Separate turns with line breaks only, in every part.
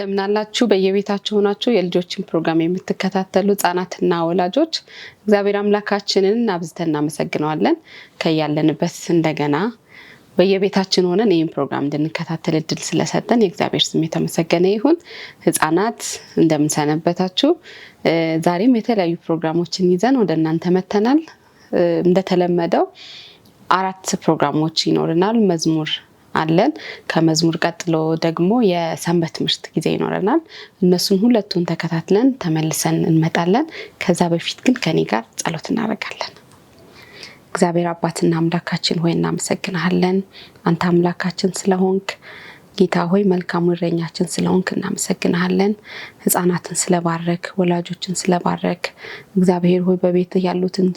እንደምናላችሁ በየቤታችሁ ሆናችሁ የልጆችን ፕሮግራም የምትከታተሉ ህፃናትና ወላጆች እግዚአብሔር አምላካችንን አብዝተን እናመሰግናለን። ከያለንበት እንደገና በየቤታችን ሆነን ይህን ፕሮግራም እንድንከታተል እድል ስለሰጠን የእግዚአብሔር ስም የተመሰገነ ይሁን። ህፃናት እንደምንሰነበታችሁ። ዛሬም የተለያዩ ፕሮግራሞችን ይዘን ወደ እናንተ መተናል። እንደተለመደው 4 ፕሮግራሞች ይኖርናል። መዝሙር አለን። ከመዝሙር ቀጥሎ ደግሞ የሰንበት ትምህርት ጊዜ ይኖርናል። እነሱን ሁለቱን ተከታትለን ተመልሰን እንመጣለን። ከዛ በፊት ግን ከኔ ጋር ጸሎት እናደርጋለን። እግዚአብሔር አባትና አምላካችን ሆይ እናመሰግናለን። አንተ አምላካችን ስለሆንክ ጌታ ሆይ መልካሙ እረኛችን ስለሆንክ እናመሰግናለን። ህፃናትን ስለባረክ፣ ወላጆችን ስለባረክ፣ እግዚአብሔር ሆይ በቤት ያሉትን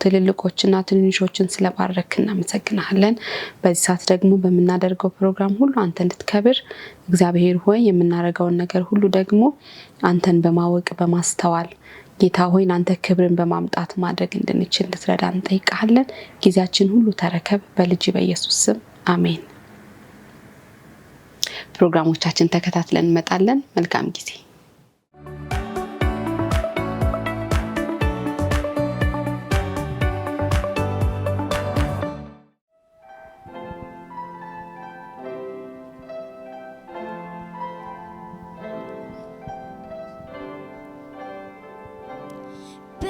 ትልልቆችና ትንንሾችን ስለባረክ እናመሰግናለን። በዚህ ሰዓት ደግሞ በመናደርገው ፕሮግራም ሁሉ አንተ እንድትከብር እግዚአብሔር ሆይ የምናደርገውን ነገር ሁሉ ደግሞ አንተን በማወቅ በማስተዋል ጌታ ሆይ አንተ ክብርን በማምጣት ማድረግ እንድንችል እንድትረዳን እንጠይቃለን። ጊዜያችን ሁሉ ተረከብ በልጅ በኢየሱስ ስም አሜን። ፕሮግራሞቻችን ተከታትለን እንመጣለን። መልካም ጊዜ።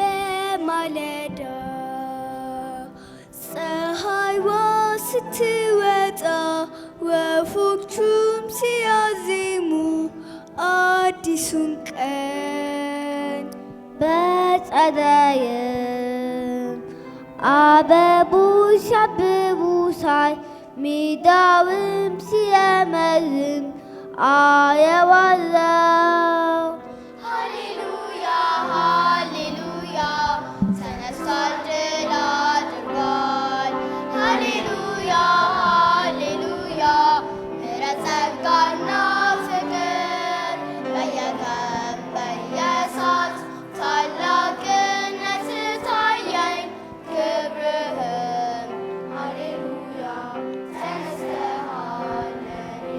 በማለዳ ፀሐይዋ ስትወጣ ወፎቹም ሲያዜሙ አዲሱን ቀን በጸደይም አበቦች ሲያብቡ ሳይ ሜዳውም ሲያመልም አየዋለሁ። ሃሌሉያ ሃሌሉያ ተነስቷል ድል አድርጓል። ሃሌሉያ ሃሌሉያ ምሕረት ጸጋና ፍቅር በየቀን በየሰዓት ታላቅነት ታየኝ ክብርህም ሃሌሉያ ተነስተሃል ለኔ።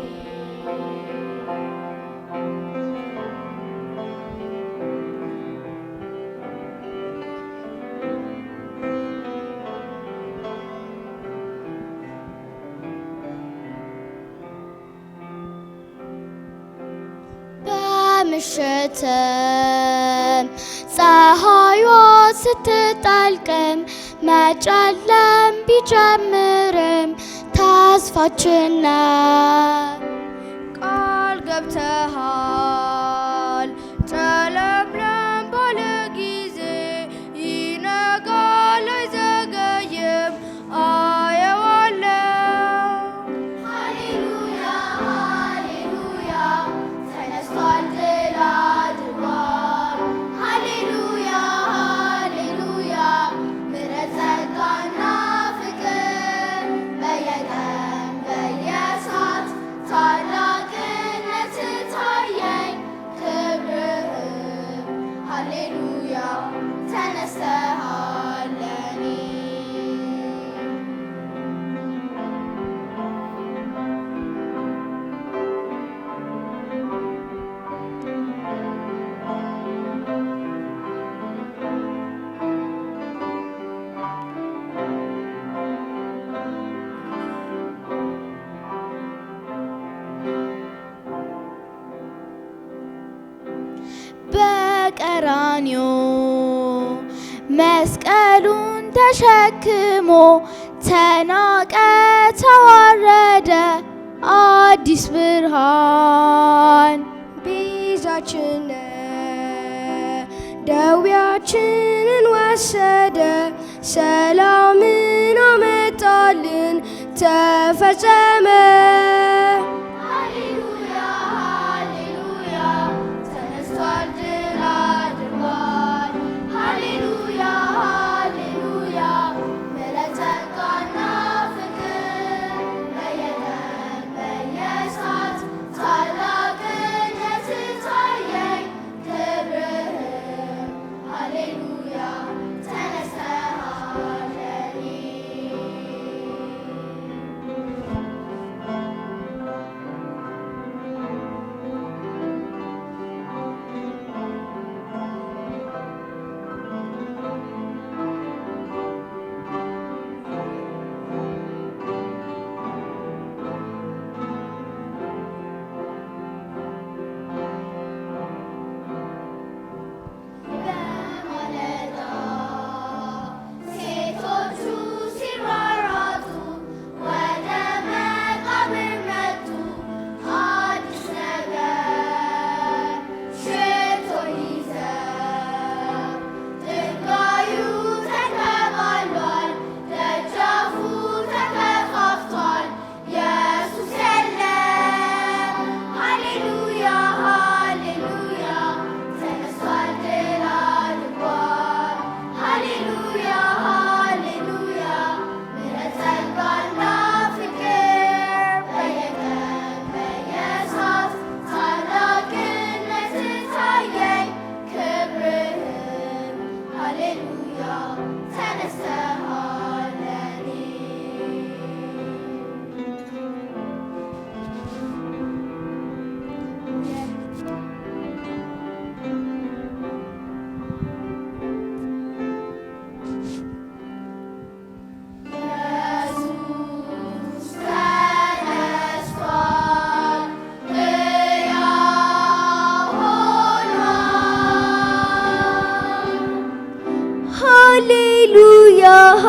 በምሽትም ፀሐይዋ ስትጠልቅም መጨለም ቢጀምርም ተስፋችን ነው። ቃል ገብተሃል ጨለምለም ባለ ጊዜ ይነጋል አይዘገይም አየዋለሁ። ሃሌሉያ ሃሌሉያ ተነስቷል ድል አድርጓል። ሃሌሉያ ሃሌሉያ ምሕረት ጸጋና ፍቅር በየቀን በየሰዓት ታላቅነት ታየኝ ክብርህም ሃሌሉያ ተነስተሃል ለኔ። በቀራንዮ መስቀሉን ተሸክሞ ተናቀ ተዋረደ አዲስ ብርሃን ቤዛችን ደዌያችንን ወሰደ ሰላምን አመጣልን ተፈጸመ። ሃሌሉያ ሃሌሉያ ተነስቷል ድል አድርጓል። ሃሌሉያ ሃሌሉያ ምሕረት ጸጋና ፍቅር በየቀን በየሰዓት ታላቅነት ታየኝ ክብርህም ሃሌሉያ ተነስተሃል ለኔ።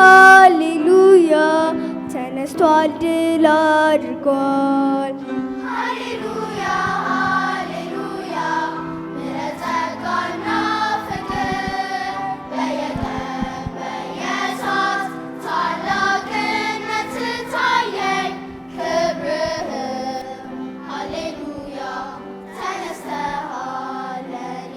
ሃሌሉያ ተነስቷል ድል አድርጓል። ሃሌሉያ ሃሌሉያ ምሕረት ጸጋና ፍቅር በየቀን በየሰዓት ታላቅነት ታየኝ ክብርህ ሃሌሉያ ተነስተሃል ለኔ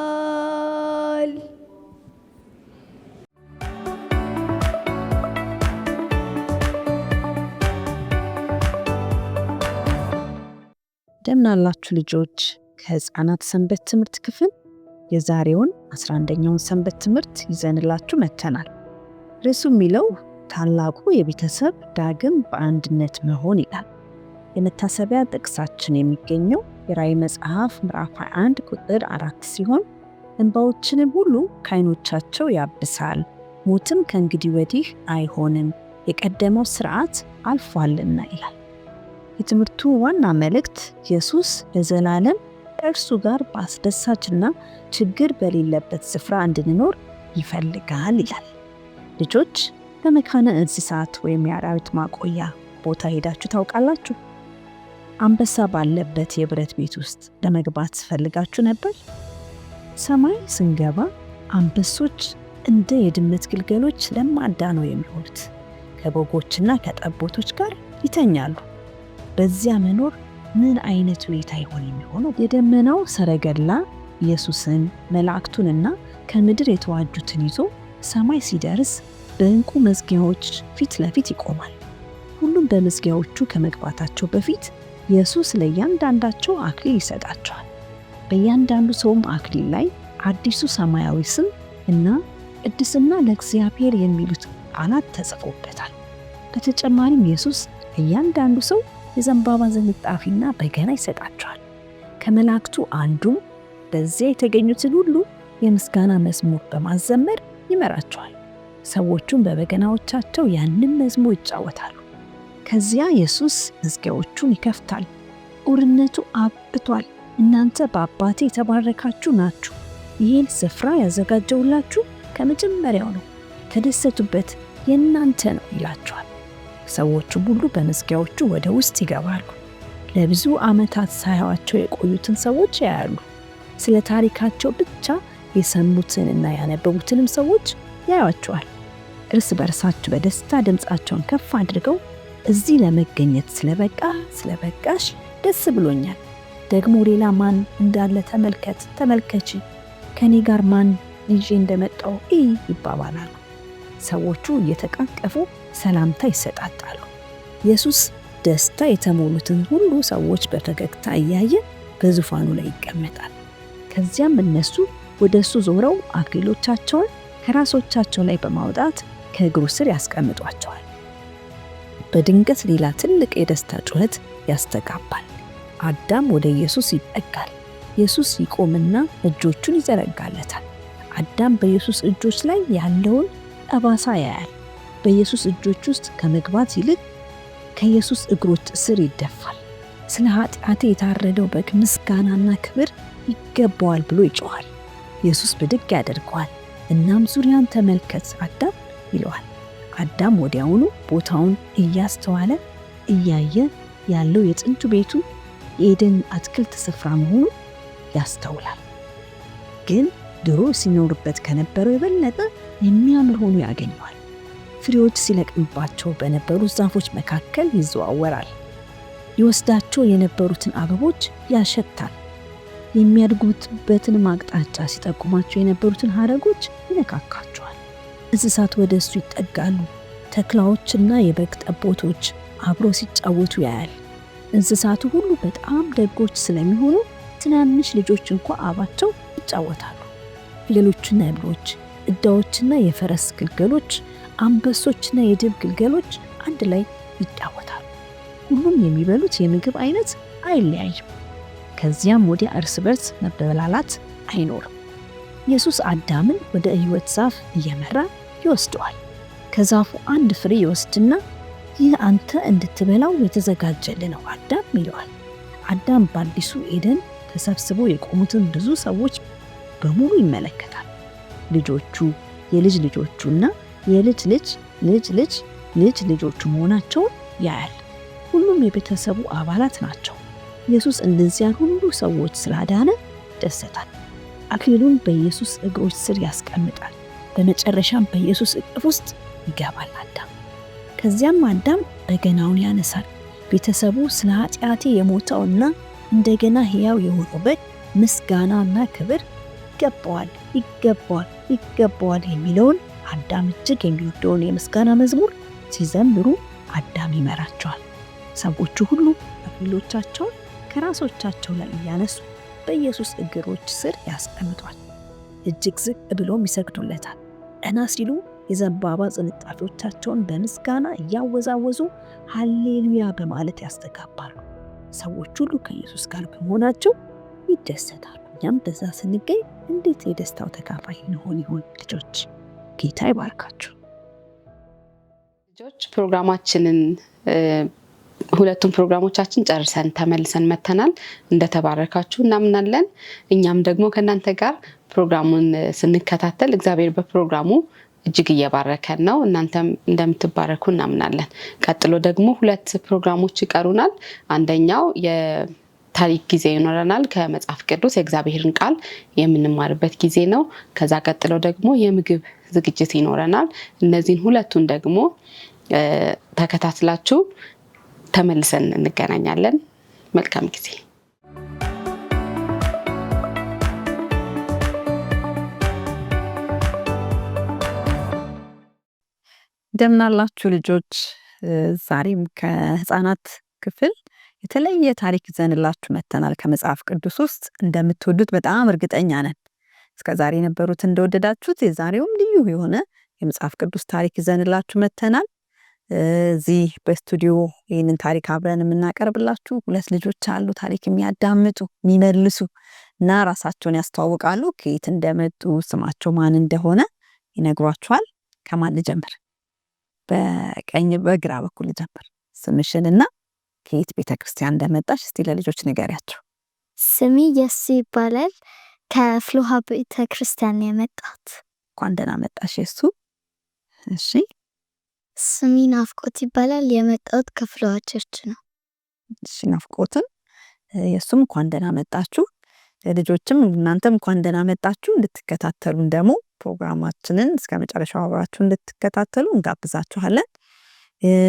ተነስቷል።
እንደምን አላችሁ ልጆች? ከህፃናት ሰንበት ትምህርት ክፍል የዛሬውን 11ኛውን ሰንበት ትምህርት ይዘንላችሁ መጥተናል። ርዕሱ የሚለው ታላቁ የቤተሰብ ዳግም በአንድነት መሆን ይላል። የመታሰቢያ ጥቅሳችን የሚገኘው የራዕይ መጽሐፍ ምዕራፍ 21 ቁጥር 4 ሲሆን እንባዎችንም ሁሉ ከዓይኖቻቸው ያብሳል፣ ሞትም ከእንግዲህ ወዲህ አይሆንም፣ የቀደመው ሥርዓት አልፏልና ይላል። የትምህርቱ ዋና መልእክት ኢየሱስ ለዘላለም ከእርሱ ጋር በአስደሳችና ችግር በሌለበት ስፍራ እንድንኖር ይፈልጋል ይላል። ልጆች በመካነ እንስሳት ወይም የአራዊት ማቆያ ቦታ ሄዳችሁ ታውቃላችሁ? አንበሳ ባለበት የብረት ቤት ውስጥ ለመግባት ፈልጋችሁ ነበር? ሰማይ ስንገባ አንበሶች እንደ የድመት ግልገሎች ለማዳ ነው የሚሆኑት። ከበጎችና ከጠቦቶች ጋር ይተኛሉ። በዚያ መኖር ምን አይነት ሁኔታ ይሆን የሚሆነው? የደመናው ሰረገላ ኢየሱስን መላእክቱንና ከምድር የተዋጁትን ይዞ ሰማይ ሲደርስ በዕንቁ መዝጊያዎች ፊት ለፊት ይቆማል። ሁሉም በመዝጊያዎቹ ከመግባታቸው በፊት ኢየሱስ ለእያንዳንዳቸው አክሊል ይሰጣቸዋል። በእያንዳንዱ ሰውም አክሊል ላይ አዲሱ ሰማያዊ ስም እና ቅድስና ለእግዚአብሔር የሚሉት ቃላት ተጽፎበታል። በተጨማሪም ኢየሱስ እያንዳንዱ ሰው የዘንባባ ዝንጣፊና በገና ይሰጣቸዋል። ከመላእክቱ አንዱም በዚያ የተገኙትን ሁሉ የምስጋና መዝሙር በማዘመር ይመራቸዋል። ሰዎቹም በበገናዎቻቸው ያንን መዝሙር ይጫወታሉ። ከዚያ ኢየሱስ መዝጊያዎቹን ይከፍታል። ጦርነቱ አብቅቷል፣ እናንተ በአባቴ የተባረካችሁ ናችሁ፣ ይህን ስፍራ ያዘጋጀውላችሁ ከመጀመሪያው ነው፣ ተደሰቱበት፣ የእናንተ ነው ይላቸዋል። ሰዎቹም ሁሉ በመዝጊያዎቹ ወደ ውስጥ ይገባሉ። ለብዙ ዓመታት ሳያዩአቸው የቆዩትን ሰዎች ያያሉ። ስለ ታሪካቸው ብቻ የሰሙትንና ያነበቡትንም ሰዎች ያዩአቸዋል። እርስ በርሳቸው በደስታ ድምፃቸውን ከፍ አድርገው እዚህ ለመገኘት ስለበቃሽ ደስ ብሎኛል፣ ደግሞ ሌላ ማን እንዳለ ተመልከቺ፣ ከኔ ጋር ማን ይዤ እንደመጣው ይባባላሉ። ሰዎቹ እየተቃቀፉ ሰላምታ ይሰጣጣሉ። ኢየሱስ ደስታ የተሞሉትን ሁሉ ሰዎች በፈገግታ እያየ በዙፋኑ ላይ ይቀመጣል። ከዚያም እነሱ ወደ እሱ ዞረው አክሊሎቻቸውን ከራሶቻቸው ላይ በማውጣት ከእግሩ ስር ያስቀምጧቸዋል። በድንገት ሌላ ትልቅ የደስታ ጩኸት ያስተጋባል። አዳም ወደ ኢየሱስ ይጠጋል። ኢየሱስ ይቆምና እጆቹን ይዘረጋለታል። አዳም በኢየሱስ እጆች ላይ ያለውን ጠባሳ ያያል። በኢየሱስ እጆች ውስጥ ከመግባት ይልቅ ከኢየሱስ እግሮች ስር ይደፋል። ስለ ኃጢአቴ የታረደው በግ ምስጋናና ክብር ይገባዋል ብሎ ይጮኻል። ኢየሱስ ብድግ ያደርገዋል። እናም ዙሪያን ተመልከት አዳም ይለዋል። አዳም ወዲያውኑ ቦታውን እያስተዋለ እያየ ያለው የጥንቱ ቤቱ የኤደን አትክልት ስፍራ መሆኑን ያስተውላል። ግን ድሮ ሲኖርበት ከነበረው የበለጠ የሚያምር ሆኖ ያገኘዋል። ፍሬዎች ሲለቅምባቸው በነበሩ ዛፎች መካከል ይዘዋወራል። ይወስዳቸው የነበሩትን አበቦች ያሸታል። የሚያድጉበትን አቅጣጫ ሲጠቁማቸው የነበሩትን ሐረጎች ይነካካቸዋል። እንስሳት ወደ እሱ ይጠጋሉ። ተኩላዎችና የበግ ጠቦቶች አብረው ሲጫወቱ ያያል። እንስሳቱ ሁሉ በጣም ደጎች ስለሚሆኑ ትናንሽ ልጆች እንኳ አባቸው ይጫወታሉ። ፍየሎችና ነብሮች፣ እዳዎችና የፈረስ ግልገሎች፣ አንበሶችና የድብ ግልገሎች አንድ ላይ ይጫወታሉ። ሁሉም የሚበሉት የምግብ አይነት አይለያይም። ከዚያም ወዲያ እርስ በርስ መበላላት አይኖርም። ኢየሱስ አዳምን ወደ ሕይወት ዛፍ እየመራ ይወስደዋል። ከዛፉ አንድ ፍሬ ይወስድና ይህ አንተ እንድትበላው የተዘጋጀልህ ነው አዳም ይለዋል። አዳም በአዲሱ ኤደን ተሰብስበው የቆሙትን ብዙ ሰዎች በሙሉ ይመለከታል። ልጆቹ፣ የልጅ ልጆቹና የልጅ ልጅ ልጅ ልጅ ልጅ ልጆቹ መሆናቸውን ያያል። ሁሉም የቤተሰቡ አባላት ናቸው። ኢየሱስ እነዚያን ሁሉ ሰዎች ስላዳነ ይደሰታል። አክሊሉን በኢየሱስ እግሮች ስር ያስቀምጣል። በመጨረሻም በኢየሱስ እቅፍ ውስጥ ይገባል አዳም። ከዚያም አዳም በገናውን ያነሳል። ቤተሰቡ ስለ ኃጢአቴ የሞተውና እንደገና ሕያው የሆነው በግ ምስጋናና ክብር ይገባዋል ይገባዋል ይገባዋል የሚለውን አዳም እጅግ የሚወደውን የምስጋና መዝሙር ሲዘምሩ አዳም ይመራቸዋል። ሰዎቹ ሁሉ አክሊሎቻቸውን ከራሶቻቸው ላይ እያነሱ በኢየሱስ እግሮች ስር ያስቀምጧል። እጅግ ዝቅ ብሎም ይሰግዱለታል። ቀና ሲሉ የዘንባባ ጽንጣፊዎቻቸውን በምስጋና እያወዛወዙ ሃሌሉያ በማለት ያስተጋባሉ። ሰዎች ሁሉ ከኢየሱስ ጋር በመሆናቸው ይደሰታሉ። እኛም በዛ ስንገኝ እንዴት የደስታው ተካፋይ እንሆን ይሆን? ልጆች ጌታ ይባርካችሁ።
ልጆች ፕሮግራማችንን ሁለቱም ፕሮግራሞቻችን ጨርሰን ተመልሰን መተናል። እንደተባረካችሁ እናምናለን። እኛም ደግሞ ከእናንተ ጋር ፕሮግራሙን ስንከታተል እግዚአብሔር በፕሮግራሙ እጅግ እየባረከን ነው። እናንተም እንደምትባረኩ እናምናለን። ቀጥሎ ደግሞ ሁለት ፕሮግራሞች ይቀሩናል። አንደኛው የታሪክ ጊዜ ይኖረናል። ከመጽሐፍ ቅዱስ የእግዚአብሔርን ቃል የምንማርበት ጊዜ ነው። ከዛ ቀጥሎ ደግሞ የምግብ ዝግጅት ይኖረናል። እነዚህን ሁለቱን ደግሞ ተከታትላችሁ ተመልሰን እንገናኛለን። መልካም ጊዜ።
እንደምናላችሁ ልጆች፣ ዛሬም ከህፃናት ክፍል የተለየ ታሪክ ይዘንላችሁ መተናል። ከመጽሐፍ ቅዱስ ውስጥ እንደምትወዱት በጣም እርግጠኛ ነን። እስከዛሬ የነበሩት እንደወደዳችሁት የዛሬውም ልዩ የሆነ የመጽሐፍ ቅዱስ ታሪክ ይዘንላችሁ መተናል። እዚህ በስቱዲዮ ይህንን ታሪክ አብረን የምናቀርብላችሁ ሁለት ልጆች አሉ። ታሪክ የሚያዳምጡ የሚመልሱ እና ራሳቸውን ያስተዋውቃሉ። ከየት እንደመጡ ስማቸው ማን እንደሆነ ይነግሯችኋል። ከማን ልጀምር? በቀኝ በግራ በኩል ልጀምር። ስምሽንና ከየት ቤተክርስቲያን እንደመጣሽ እስቲ ለልጆች ንገሪያቸው።
ስሜ የሱ ይባላል። ከፍሎሃ ቤተክርስቲያን የመጣት።
እንኳን ደህና መጣሽ የሱ። እሺ።
ስሜ ናፍቆት ይባላል። የመጣሁት ከፍሎሃ ቸርች ነው።
እሺ ናፍቆትን የሱም እንኳን ደህና መጣችሁ። ልጆችም እናንተም እንኳን ደህና መጣችሁ። እንድትከታተሉን ደግሞ ፕሮግራማችንን እስከ መጨረሻው አብራችሁ እንድትከታተሉ እንጋብዛችኋለን።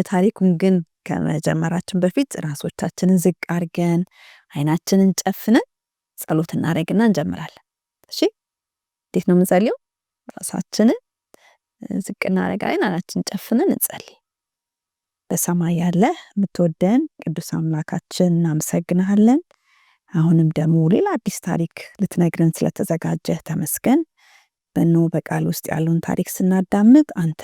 ታሪኩን ግን ከመጀመራችን በፊት ራሶቻችንን ዝቅ አድርገን አይናችንን ጨፍነን ጸሎት እናደርግና እንጀምራለን። እሺ እንዴት ነው የምንጸልየው? ራሳችንን ዝቅ እናደርጋለን፣ አይናችንን ጨፍነን እንጸልይ። በሰማይ ያለ የምትወደን ቅዱስ አምላካችን እናመሰግናለን። አሁንም ደግሞ ሌላ አዲስ ታሪክ ልትነግረን ስለተዘጋጀህ ተመስገን። በእነሆ በቃል ውስጥ ያለውን ታሪክ ስናዳምጥ አንተ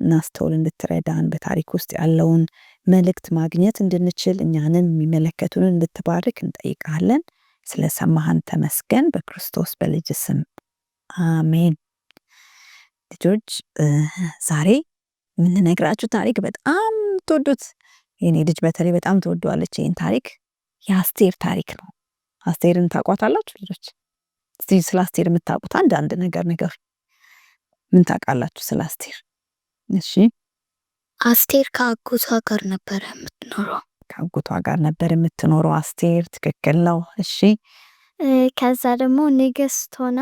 እናስተውል እንድትረዳን፣ በታሪክ ውስጥ ያለውን መልእክት ማግኘት እንድንችል እኛንም የሚመለከቱን እንድትባርክ እንጠይቃለን። ስለሰማህን ተመስገን። በክርስቶስ በልጅ ስም አሜን። ልጆች ዛሬ የምንነግራችሁ ታሪክ በጣም ትወዱት፣ የኔ ልጅ በተለይ በጣም ትወደዋለች። ይህን ታሪክ የአስቴር ታሪክ ነው። አስቴርን ታውቋታላችሁ ልጆች? እስቲ ስለ አስቴር የምታውቁት አንድ ነገር ምን ታውቃላችሁ ስለ አስቴር? እሺ
አስቴር ከአጎቷ ጋር ነበር የምትኖረው።
ከአጎቷ ጋር ነበር የምትኖረው አስቴር። ትክክል ነው። እሺ
ከዛ ደግሞ ንግስት ሆና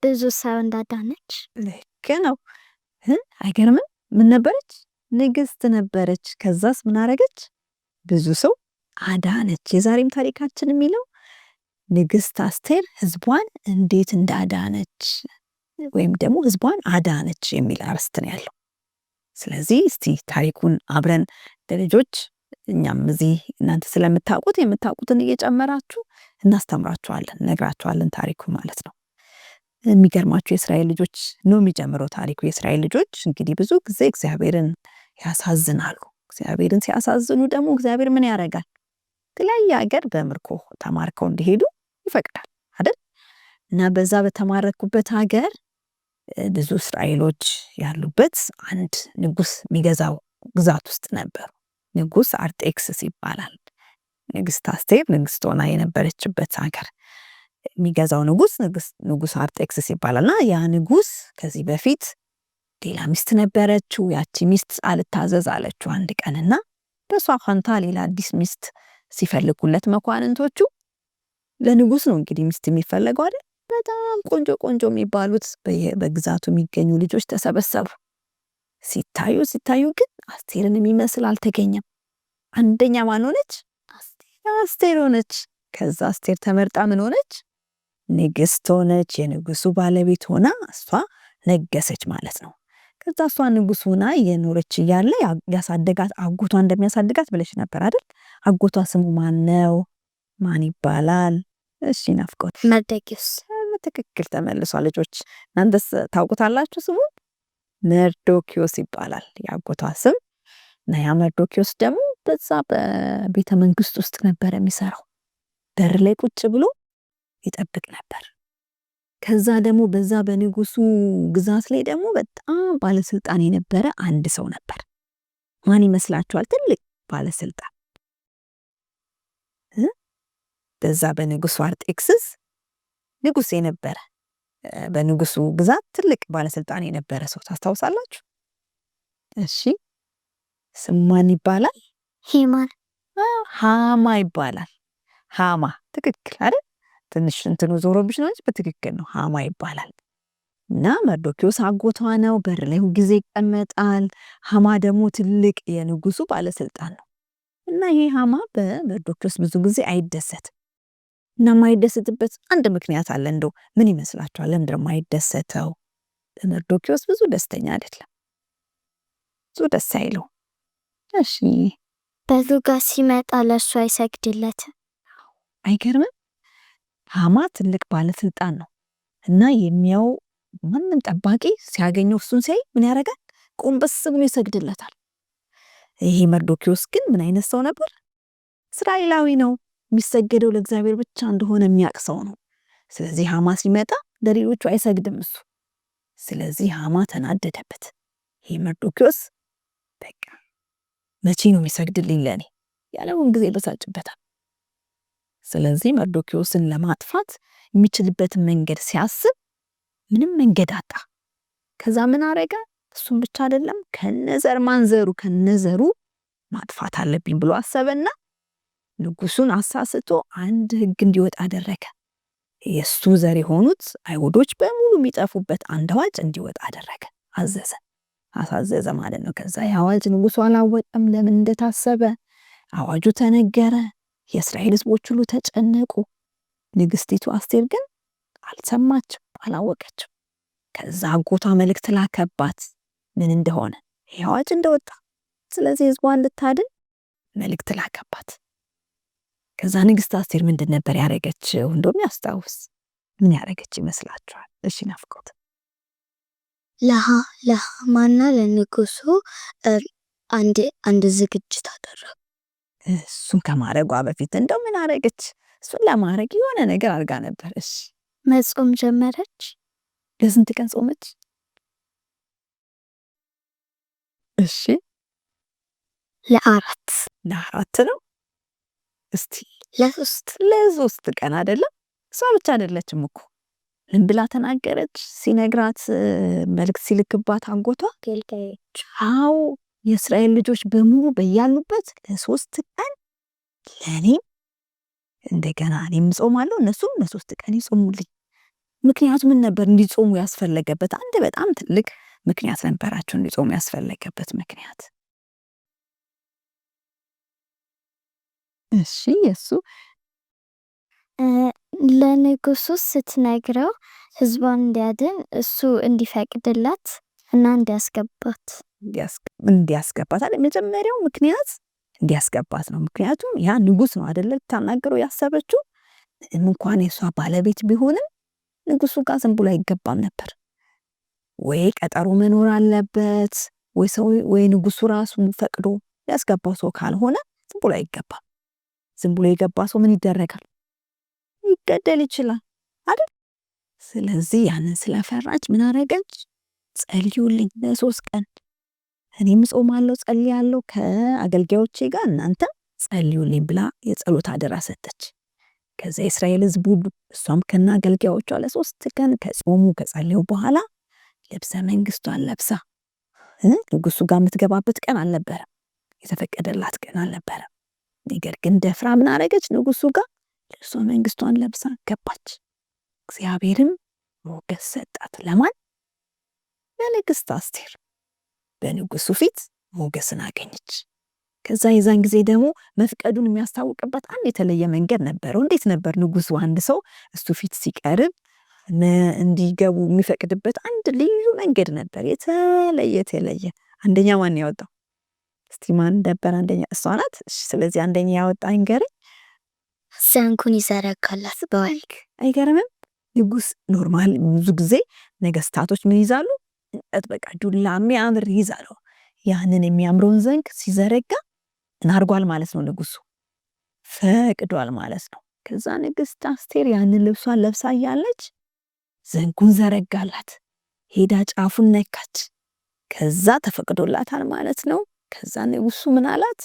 ብዙ ሰው እንዳዳነች።
ልክ ነው። አይገርምም? ምን ነበረች? ንግስት ነበረች። ከዛስ ምን አረገች? ብዙ ሰው አዳነች። የዛሬም ታሪካችን የሚለው ንግስት አስቴር ህዝቧን እንዴት እንዳዳነች ወይም ደግሞ ህዝቧን አዳነች የሚል አርዕስት ነው ያለው። ስለዚህ እስቲ ታሪኩን አብረን ለልጆች እኛም እዚህ እናንተ ስለምታውቁት የምታውቁትን እየጨመራችሁ እናስተምራችኋለን፣ ነግራችኋለን ታሪኩ ማለት ነው። የሚገርማችሁ የእስራኤል ልጆች ነው የሚጀምረው ታሪኩ። የእስራኤል ልጆች እንግዲህ ብዙ ጊዜ እግዚአብሔርን ያሳዝናሉ። እግዚአብሔርን ሲያሳዝኑ ደግሞ እግዚአብሔር ምን ያደርጋል? የተለያየ ሀገር በምርኮ ተማርከው እንዲሄዱ ይፈቅዳል አይደል? እና በዛ በተማረኩበት ሀገር ብዙ እስራኤሎች ያሉበት አንድ ንጉስ የሚገዛው ግዛት ውስጥ ነበሩ። ንጉስ አርጤክስስ ይባላል። ንግስት አስቴር ንግስት ሆና የነበረችበት ሀገር የሚገዛው ንጉስ አርጤክስስ ይባላልና ያ ንጉስ ከዚህ በፊት ሌላ ሚስት ነበረችው። ያቺ ሚስት አልታዘዝ አለችው አንድ ቀንና በሷ ፈንታ ሌላ አዲስ ሚስት ሲፈልጉለት መኳንንቶቹ፣ ለንጉስ ነው እንግዲህ ሚስት የሚፈለገው አይደል? በጣም ቆንጆ ቆንጆ የሚባሉት በግዛቱ የሚገኙ ልጆች ተሰበሰቡ። ሲታዩ ግን አስቴርን የሚመስል አልተገኘም። አንደኛ ማን ሆነች? አስቴር ሆነች። ከዛ አስቴር ተመርጣ ምን ሆነች? ንግስት ሆነች። የንጉሱ ባለቤት ሆና እሷ ነገሰች ማለት ነው። ከዛ እሷ ንጉስ ሆና የኖረች እያለ ያሳደጋት አጎቷ እንደሚያሳድጋት ብለሽ ነበር አይደል? አጎቷ ስሙ ማን ነው? ማን ይባላል? እሺ ናፍቆት
መርዶክዮስ።
ትክክል ተመልሷል። ልጆች እናንተስ ታውቁታላችሁ? ስሙ መርዶክዮስ ይባላል የአጎቷ ስም። እና ያ መርዶክዮስ ደግሞ በዛ በቤተ መንግስት ውስጥ ነበር የሚሰራው። በር ላይ ቁጭ ብሎ ይጠብቅ ነበር። ከዛ ደግሞ በዛ በንጉሱ ግዛት ላይ ደግሞ በጣም ባለስልጣን የነበረ አንድ ሰው ነበር። ማን ይመስላችኋል? ትልቅ ባለስልጣን በዛ በንጉሱ አርጤክስስ ንጉስ የነበረ በንጉሱ ግዛት ትልቅ ባለስልጣን የነበረ ሰው ታስታውሳላችሁ? እሺ ስሙ ማን ይባላል? ሃማ ይባላል። ሃማ ትክክል አይደል? ትንሽ እንትኑ ዞሮብሽ ነው እንጂ በትክክል ነው። ሃማ ይባላል። እና መርዶክዮስ አጎቷ ነው። በር ላይ ሁሉ ጊዜ ይቀመጣል። ሃማ ደግሞ ትልቅ የንጉሱ ባለስልጣን ነው። እና ይሄ ሃማ በመርዶክዮስ ብዙ ጊዜ አይደሰትም። እና ማይደሰትበት አንድ ምክንያት አለ። እንደው ምን ይመስላችኋል? ለምንድን ነው ማይደሰተው? በመርዶክዮስ ብዙ ደስተኛ አይደለም። ብዙ ደስ አይለው። እሺ
በሩ ጋር ሲመጣ ለእሱ አይሰግድለትም።
አይገርምም? ሃማ ትልቅ ባለስልጣን ነው እና የሚያው ማንም ጠባቂ ሲያገኘው እሱን ሲያይ ምን ያደርጋል? ቆንበስ ብሎ ይሰግድለታል። ይሄ መርዶክዮስ ግን ምን አይነት ሰው ነበር? እስራኤላዊ ነው። የሚሰገደው ለእግዚአብሔር ብቻ እንደሆነ የሚያውቅ ሰው ነው። ስለዚህ ሃማ ሲመጣ ለሌሎቹ አይሰግድም እሱ። ስለዚህ ሃማ ተናደደበት። ይሄ መርዶክዮስ በቃ መቼ ነው የሚሰግድልኝ ለኔ ያለውን ጊዜ በሳጭበታል። ስለዚህ መርዶክዮስን ለማጥፋት የሚችልበትን መንገድ ሲያስብ ምንም መንገድ አጣ። ከዛ ምን አረገ? እሱም ብቻ አይደለም ከነዘር ማንዘሩ ከነዘሩ ማጥፋት አለብኝ ብሎ አሰበና ንጉሱን አሳስቶ አንድ ህግ እንዲወጣ አደረገ። የሱ ዘር የሆኑት አይሁዶች በሙሉ የሚጠፉበት አንድ አዋጅ እንዲወጣ አደረገ። አሳዘዘ ማለት ነው። ከዛ የአዋጅ ንጉሱ አላወቀም ለምን እንደታሰበ። አዋጁ ተነገረ። የእስራኤል ህዝቦች ሁሉ ተጨነቁ። ንግስቲቱ አስቴር ግን አልሰማችም፣ አላወቀችም። ከዛ አጎቷ መልእክት ላከባት ምን እንደሆነ ይህ አዋጅ እንደወጣ። ስለዚህ ህዝቧን ልታድን መልእክት ላከባት። ከዛ ንግስት አስቴር ምንድን ነበር ያደረገችው? እንደውም ያስታውስ ምን ያደረገች ይመስላችኋል? እሺ ናፍቆት
ለሃማና ለንጉሱ አንድ ዝግጅት አደረጉ።
እሱን ከማድረጓ በፊት እንደው ምን አደረገች? እሱን ለማድረግ የሆነ ነገር አድርጋ ነበር። እሺ
መጾም ጀመረች።
ለስንት ቀን ጾመች? እሺ ለአራት ነው። እስቲ ለሶስት ቀን አይደለም? እሷ ብቻ አይደለችም እኮ ምን ብላ ተናገረች? ሲነግራት መልእክት ሲልክባት አጎቷ
ገልጋዮች
አው የእስራኤል ልጆች በሙሉ በያሉበት ለ3 ቀን ለኔም እንደገና እኔም ጾማለሁ እነሱም ለ3 ቀን ይጾሙልኝ። ምክንያቱ ምን ነበር እንዲጾሙ ያስፈለገበት? አንድ በጣም ትልቅ ምክንያት ነበራቸው እንዲጾሙ ያስፈለገበት ምክንያት። እሺ የሱ
ለንጉሱ ስትነግረው ህዝቧን እንዲያድን እሱ እንዲፈቅድላት እና
እንዲያስገባት አለ። መጀመሪያው ምክንያት እንዲያስገባት ነው። ምክንያቱም ያ ንጉስ ነው አይደለ ልታናገረው ያሰበችው። እንኳን የሷ ባለቤት ቢሆንም ንጉሱ ጋር ዝም ብሎ አይገባም ነበር። ወይ ቀጠሮ መኖር አለበት፣ ወይ ንጉሱ ራሱ ፈቅዶ ያስገባው ሰው ካልሆነ ዝም ብሎ አይገባም። ዝም ብሎ የገባ ሰው ምን ይደረጋል? ይገደል ይችላል አይደል? ስለዚህ ያንን ስለፈራች ምን አረገች? ጸልዩልኝ ለ3 ቀን እኔም ጾማለሁ ጸልያለሁ ከአገልጋዮቼ ጋር እናንተ ጸልዩልኝ ብላ የጸሎት አደራ ሰጠች። ከዛ የእስራኤል ሕዝብ ሁሉ እሷም ከና አገልጋዮቿ ለ3 ቀን ከጾሙ ከጸለዩ በኋላ ልብሰ መንግስቷን ለብሳ ንጉሱ ጋር የምትገባበት ቀን አልነበረም፣ የተፈቀደላት ቀን አልነበረም። ነገር ግን ደፍራ ምን አረገች? ንጉሱ ጋር ልብሰ መንግስቷን ለብሳ ገባች። እግዚአብሔርም ሞገስ ሰጣት። ለማን? ለንግስት አስቴር። በንጉሱ ፊት ሞገስን አገኘች። ከዛ የዛን ጊዜ ደግሞ መፍቀዱን የሚያስታውቅበት አንድ የተለየ መንገድ ነበረው። እንዴት ነበር ንጉሱ አንድ ሰው እሱ ፊት ሲቀርብ እንዲገቡ የሚፈቅድበት አንድ ልዩ መንገድ ነበር፣ የተለየ። አንደኛ ማን ያወጣው? እስቲ ማን ነበር አንደኛ? እሷ ናት። ስለዚህ አንደኛ ያወጣ እንገረኝ።
ዘንጉን ይዘረጋላት በወልክ።
አይገርምም? ንጉስ ኖርማል ብዙ ጊዜ ነገስታቶች ምን ይዛሉ? በቃ ዱላ የሚያምር ይዛሉ። ያንን የሚያምረውን ዘንግ ሲዘረጋ እናርጓል ማለት ነው፣ ንጉሱ ፈቅዷል ማለት ነው። ከዛ ንግስት አስቴር ያንን ልብሷን ለብሳ ያለች ዘንጉን ዘረጋላት፣ ሄዳ ጫፉን ነካች። ከዛ ተፈቅዶላታል ማለት ነው። ከዛ ንጉሱ ምን አላት?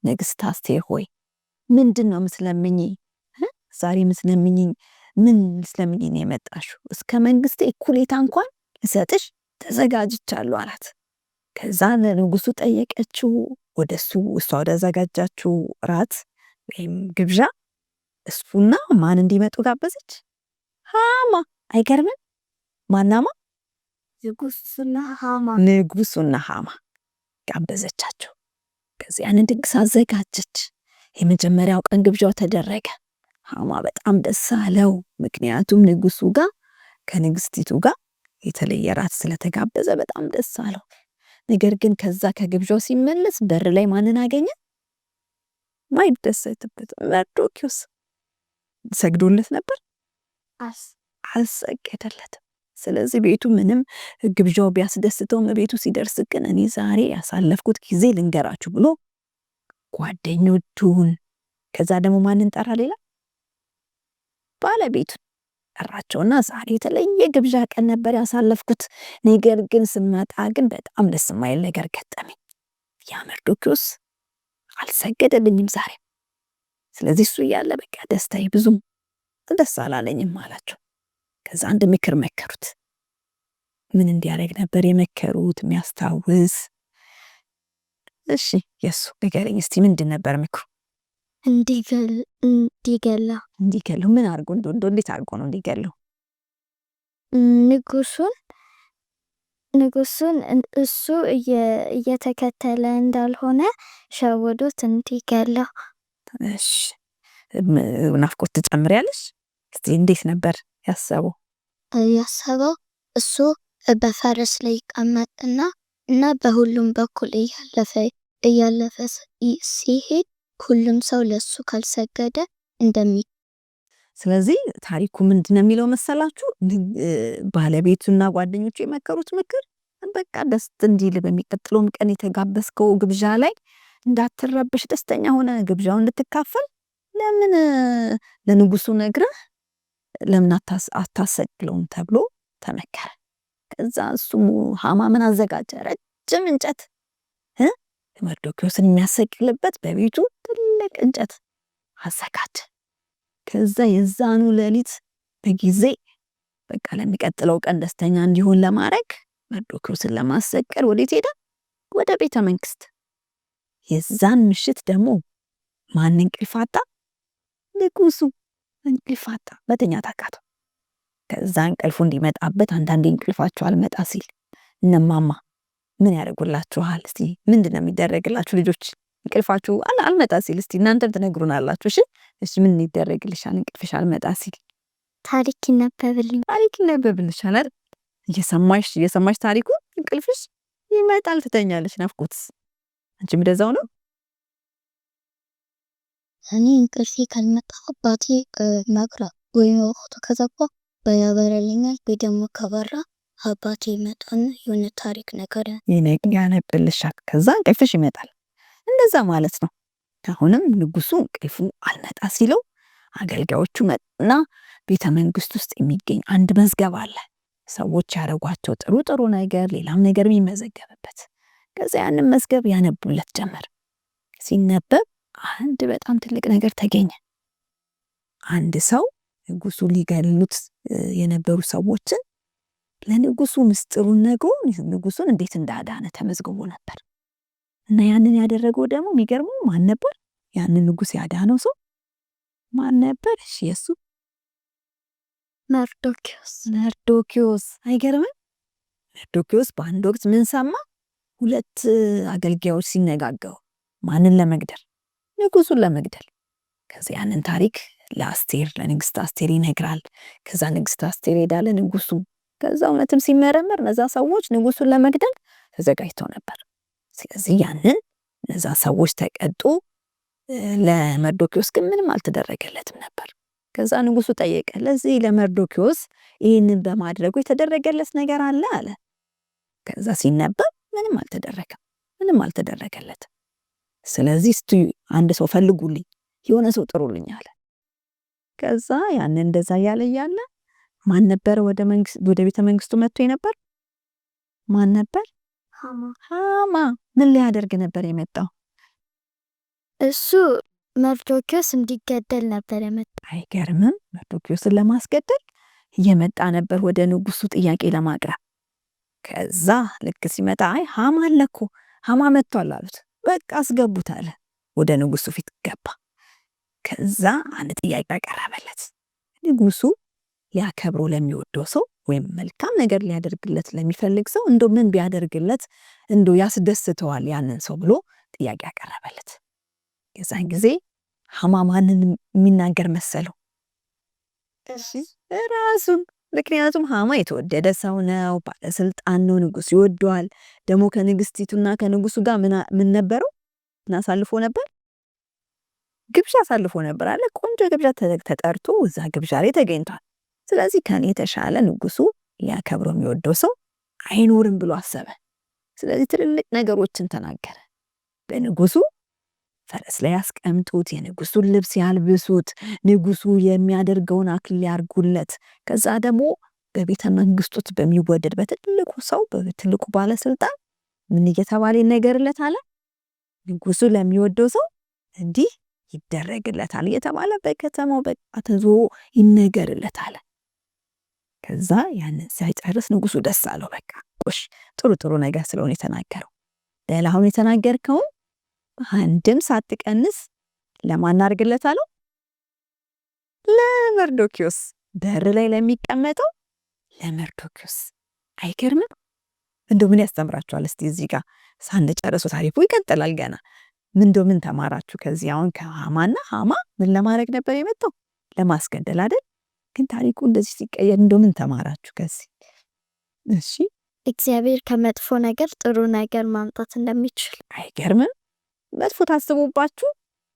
ንግስት አስቴር ሆይ ምንድነው ምስለምኝ? ዛሬ ምስለምኝ ምን ስለምኝ ነው የመጣሽው? እስከ መንግስቴ እኩሌታ እንኳን እሰጥሽ ተዘጋጅቻለሁ አላት። ከዛ ንጉሱ ጠየቀችው፣ ወደሱ እሷ ወደ ዘጋጃችው ራት ወይም ግብዣ እሱና ማን እንዲመጡ ጋበዘች? ሃማ። አይገርምም? ማናማ? ንጉሱና ሃማ ጋበዘቻቸው። ከዚያ ያንን ድግስ አዘጋጀች። የመጀመሪያው ቀን ግብዣው ተደረገ። ሃማ በጣም ደስ አለው፣ ምክንያቱም ንጉሱ ጋር ከንግስቲቱ ጋር የተለየ ራት ስለተጋበዘ በጣም ደስ አለው። ነገር ግን ከዛ ከግብዣው ሲመለስ በር ላይ ማንን አገኘ? ማይደሰትበት መርዶክዮስ። ሰግዶለት ነበር? አልሰገደለትም። ስለዚህ ቤቱ ምንም ግብዣው ቢያስደስተው ቤቱ ሲደርስ ግን እኔ ዛሬ ያሳለፍኩት ጊዜ ልንገራችሁ ብሎ ጓደኞቹን ከዛ ደግሞ ማንን ጠራ? ሌላ ባለቤቱን ጠራቸውና ዛሬ የተለየ ግብዣ ቀን ነበር ያሳለፍኩት፣ ነገር ግን ስመጣ ግን በጣም ደስ የማይል ነገር ገጠመኝ። ያ መርዶክዮስ አልሰገደልኝም ዛሬ። ስለዚህ እሱ እያለ በቃ ደስታዬ ብዙም ደስ አላለኝም አላቸው። ከዛ አንድ ምክር መከሩት። ምን እንዲያደርግ ነበር የመከሩት የሚያስታውስ? እሺ የሱ ንገረኝ እስቲ ምንድን ነበር ምክሩ?
እንዲገለው።
ምን አድርጎ እንዴት አድርጎ ነው እንዲገለው?
ንጉሱን እሱ እየተከተለ እንዳልሆነ ሸወዶት እንዲገለው።
እሺ ናፍቆት ትጨምሪያለሽ? እስቲ እንዴት ነበር ያሰበው?
እሱ በፈረስ ላይ ይቀመጥና እና በሁሉም በኩል እያለፈ ሲሄድ ሁሉም ሰው ለሱ ካልሰገደ
ስለዚህ ታሪኩ ምንድነው የሚለው መሰላችሁ? ባለቤቱና ጓደኞቹ የመከሩት ምክር በቃ ደስ እንዲል በሚቀጥለውም ቀን የተጋበዝከው ግብዣ ላይ እንዳትረብሽ፣ ደስተኛ ሆነ ግብዣውን እንድትካፈል ለምን ለንጉሱ ነግረህ ለምን አታሰቅለውም ተብሎ ተመከረ። ከዛ እሱ ሃማ ምን አዘጋጀ? ረጅም እንጨት መርዶክዮስን የሚያሰቅልበት በቤቱ ትልቅ እንጨት አዘጋጀ። ከዛ የዛኑ ሌሊት በጊዜ በቃ ለሚቀጥለው ቀን ደስተኛ እንዲሆን ለማድረግ መርዶክዮስን ለማሰቀል ወዴት ሄደ? ወደ ቤተ መንግስት። የዛን ምሽት ደግሞ ማን እንቅልፍ አጣ? ንጉሱ እንቅልፍ አጣ፣ መተኛት አቃተው። ከዛ እንቅልፉ እንዲመጣበት አንዳንዴ እንቅልፋቸው አልመጣ ሲል እነማማ ምን ያደርጉላችኋል? እስቲ ምንድነው የሚደረግላችሁ ልጆች? እንቅልፋችሁ አልመጣ ሲል እስቲ እናንተም ትነግሩናላችሁ። እሺ ምን ይደረግልሻል እንቅልፍሽ አልመጣ ሲል?
ታሪክ ይነበብልሻል አይደል?
እየሰማሽ ታሪኩ እንቅልፍሽ ይመጣል፣ ትተኛለሽ። ናፍቆትስ አንቺም እንደዛው ነው?
እኔ እንቅልፌ ካልመጣ አባቴ መብራት ወይ ወቅቱ ከዘጋ ያበራልኛል፣ ወይ ደግሞ ከበራ አባቴ ይመጣና የሆነ ታሪክ ነገር
ያነብልሻል። ከዛ እንቅልፍሽ ይመጣል። እንደዛ ማለት ነው። አሁንም ንጉሱ እንቅልፉ አልመጣ ሲለው አገልጋዮቹ መጡና ቤተ መንግስት ውስጥ የሚገኝ አንድ መዝገብ አለ። ሰዎች ያደረጓቸው ጥሩ ጥሩ ነገር፣ ሌላም ነገር የሚመዘገብበት። ከዛ ያንን መዝገብ ያነቡለት ጀመር። ሲነበብ አንድ በጣም ትልቅ ነገር ተገኘ። አንድ ሰው ንጉሱ ሊገሉት የነበሩ ሰዎችን ለንጉሱ ምስጢሩን ነግሮ ንጉሱን እንዴት እንዳዳነ ተመዝግቦ ነበር። እና ያንን ያደረገው ደግሞ የሚገርመው ማን ነበር? ያንን ንጉስ ያዳነው ሰው ማን ነበር? እሺ የሱ መርዶኪዮስ። አይገርምም? መርዶኪዮስ በአንድ ወቅት ምን ሰማ? ሁለት አገልጋዮች ሲነጋገሩ ማንን ለመግደል? ንጉሱን ለመግደል። ከዛ ያንን ታሪክ ለንግስት አስቴር ይነግራል። ከዛ ንግስት አስቴር ሄዳ ለንጉሱ። ከዛ እውነትም ሲመረመር እነዛ ሰዎች ንጉሱን ለመግደል ተዘጋጅተው ነበር። ስለዚህ ያንን እነዛ ሰዎች ተቀጡ። ለመርዶኪዮስ ግን ምንም አልተደረገለትም ነበር። ከዛ ንጉሱ ጠየቀ፣ ለዚህ ለመርዶኪዮስ ይህንን በማድረጉ የተደረገለት ነገር አለ አለ። ከዛ ሲነበብ ምንም አልተደረገለትም። ስለዚህ እስቲ አንድ ሰው ፈልጉልኝ፣ የሆነ ሰው ጥሩልኝ አለ። ከዛ ያንን እንደዛ እያለ ማን ነበረ ወደ ቤተ መንግስቱ መጥቶ ነበር? ማን ነበር? ሃማ። ምን ሊያደርግ ነበር የመጣው?
እሱ መርዶኪዮስ እንዲገደል ነበር የመጣው።
አይገርምም? መርዶኪዮስን ለማስገደል እየመጣ ነበር ወደ ንጉሱ ጥያቄ ለማቅረብ። ከዛ ልክ ሲመጣ ሃማ አለ እኮ ሃማ መጥቷል አሉት። በቃ አስገቡት አለ። ወደ ንጉሱ ፊት ገባ። ከዛ አንድ ጥያቄ አቀረበለት። ንጉሱ ሊያከብሮ ለሚወደው ሰው ወይም መልካም ነገር ሊያደርግለት ለሚፈልግ ሰው እንደው ምን ቢያደርግለት እንደው ያስደስተዋል ያንን ሰው ብሎ ጥያቄ አቀረበለት። የዛን ጊዜ ሃማ ማንን የሚናገር መሰለው? ራሱን። ምክንያቱም ሃማ የተወደደ ሰው ነው፣ ባለስልጣን ነው፣ ንጉሱ ይወደዋል። ደግሞ ከንግስቲቱና ከንጉሱ ጋር ምን ነበረው? ምን አሳልፎ ነበር? ግብዣ አሳልፎ ነበር አለ። ቆንጆ ግብዣ ተጠርቶ እዛ ግብዣ ላይ ተገኝቷል። ስለዚህ ከኔ የተሻለ ንጉሱ ሊያከብረው የሚወደው ሰው አይኖርም ብሎ አሰበ። ስለዚህ ትልልቅ ነገሮችን ተናገረ። በንጉሱ ፈረስ ላይ ያስቀምጡት፣ የንጉሱን ልብስ ያልብሱት፣ ንጉሱ የሚያደርገውን አክሊል ያርጉለት። ከዛ ደግሞ በቤተ መንግስቱት በሚወደድ በትልቁ ሰው በትልቁ ባለስልጣን ምን እየተባለ ይነገርለት አለ? ንጉሱ ለሚወደው ሰው እንዲህ ይደረግለታል እየተባለ በከተማው ተዞ ይነገርለታል። ከዛ ያንን ሳይጨርስ ንጉሱ ደስ አለው። በቃ ጥሩ ነገር ስለሆነ የተናገረው። ለላሁን የተናገርከው አንድም ሳትቀንስ ለማን አድርግለታለሁ? ለመርዶኪዮስ፣ በር ላይ ለሚቀመጠው ለመርዶኪዮስ። አይገርምም? እንደው ምን ያስተምራችኋል? እስቲ እዚህ ጋር ሳንጨርሰው ታሪኩ ይቀጥላል ገና። ምን ተማራችሁ ከዚህ? አሁን ከሃማና ሃማ ምን ለማድረግ ነበር የመጣው? ለማስገደል አይደል? ግን ታሪኩ እንደዚህ ሲቀየር እንደው ምን ተማራችሁ ከዚህ? እሺ
እግዚአብሔር ከመጥፎ ነገር ጥሩ ነገር ማምጣት እንደሚችል።
አይገርምም? መጥፎ ታስቡባችሁ፣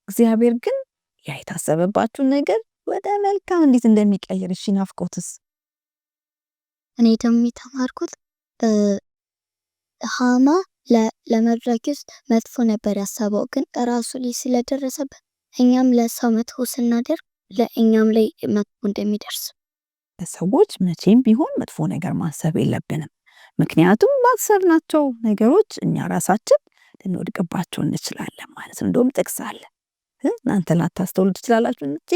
እግዚአብሔር ግን ያ የታሰበባችሁን ነገር ወደ መልካም እንዴት እንደሚቀይር። እሺ ናፍቆትስ?
እኔ ደግሞ የተማርኩት ሃማ ለመርዶኪዮስ መጥፎ ነበር ያሰበው፣ ግን ራሱ ላይ ስለደረሰበት እኛም ለሰው መጥፎ ስናደርግ ለእኛም ላይ መጥፎ እንደሚደርስ።
ለሰዎች መቼም ቢሆን መጥፎ ነገር ማሰብ የለብንም። ምክንያቱም ባሰብናቸው ነገሮች እኛ ራሳችን ልንወድቅባቸው እንችላለን ማለት ነው። እንደውም ጥቅስ አለ፣ እናንተ ላታስተውሉ ትችላላችሁ እንጂ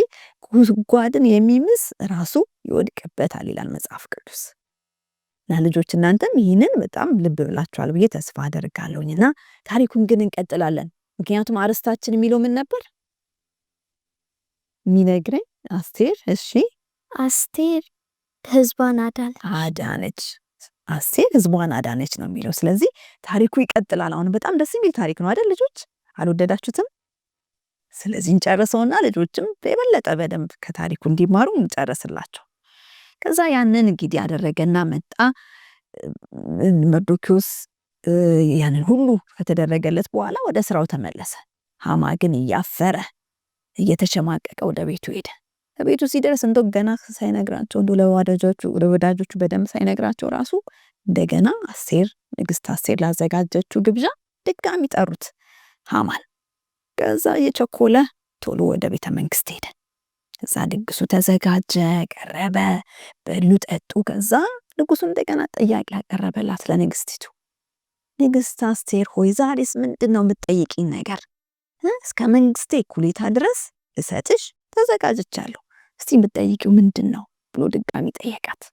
ጉድጓድን የሚምስ ራሱ ይወድቅበታል ይላል መጽሐፍ ቅዱስ። እና ልጆች እናንተም ይህንን በጣም ልብ ብላችኋል ብዬ ተስፋ አደርጋለሁኝና ታሪኩን ግን እንቀጥላለን። ምክንያቱም አርስታችን የሚለው ምን ነበር የሚነግረኝ? አስቴር። እሺ
አስቴር ህዝቧን
አዳነች። አስቴር ህዝቧን አዳነች ነው የሚለው። ስለዚህ ታሪኩ ይቀጥላል። አሁን በጣም ደስ የሚል ታሪክ ነው አይደል ልጆች? አልወደዳችሁትም? ስለዚህ እንጨርሰውና ልጆችም የበለጠ በደንብ ከታሪኩ እንዲማሩ እንጨርስላቸው። ከዛ ያንን እንግዲህ ያደረገና መጣ። መርዶኪዎስ ያንን ሁሉ ከተደረገለት በኋላ ወደ ስራው ተመለሰ። ሃማ ግን እያፈረ እየተሸማቀቀ ወደ ቤቱ ሄደ። ቤቱ ሲደርስ እንደው ገና ሳይነግራቸው እንደው ለወዳጆቹ በደንብ ሳይነግራቸው ራሱ እንደገና ንግስት አስቴር ላዘጋጀችው ግብዣ ድጋሚ ጠሩት ሃማን። ከዛ እየቸኮለ ቶሎ ወደ ቤተ መንግስት ሄደ። ከዛ ድግሱ ተዘጋጀ፣ ቀረበ፣ በሉ ጠጡ። ከዛ ንጉሱ እንደገና ጥያቄ ያቀረበላት ለንግስቲቱ። ንግስት አስቴር ሆይ ዛሬስ ምንድነው የምትጠይቂኝ ነገር? እስከ መንግስቴ እኩሌታ ድረስ ልሰጥሽ ተዘጋጅቻለሁ። እስቲ የምትጠይቂው ምንድነው ብሎ ድጋሚ ጠየቃት።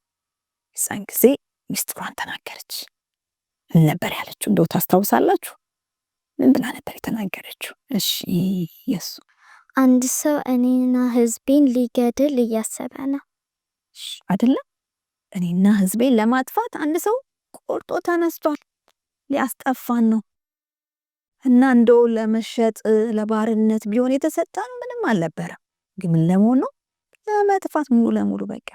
እዛን ጊዜ ሚስጥሯን ተናገረች። ምን ነበር ያለችው? እንደው ታስታውሳላችሁ? ምን ብላ ነበር የተናገረችው? እሺ ኢየሱስ
አንድ ሰው እኔና ህዝቤን ሊገድል እያሰበ ነው
አይደለም? እኔና ህዝቤን ለማጥፋት አንድ ሰው ቆርጦ ተነስቷል፣ ሊያስጠፋን ነው። እና እንደው ለመሸጥ ለባርነት ቢሆን የተሰጠን ምንም አልነበረም፣ ግን ለሞት ነው፣ ለመጥፋት ሙሉ ለሙሉ በቃ።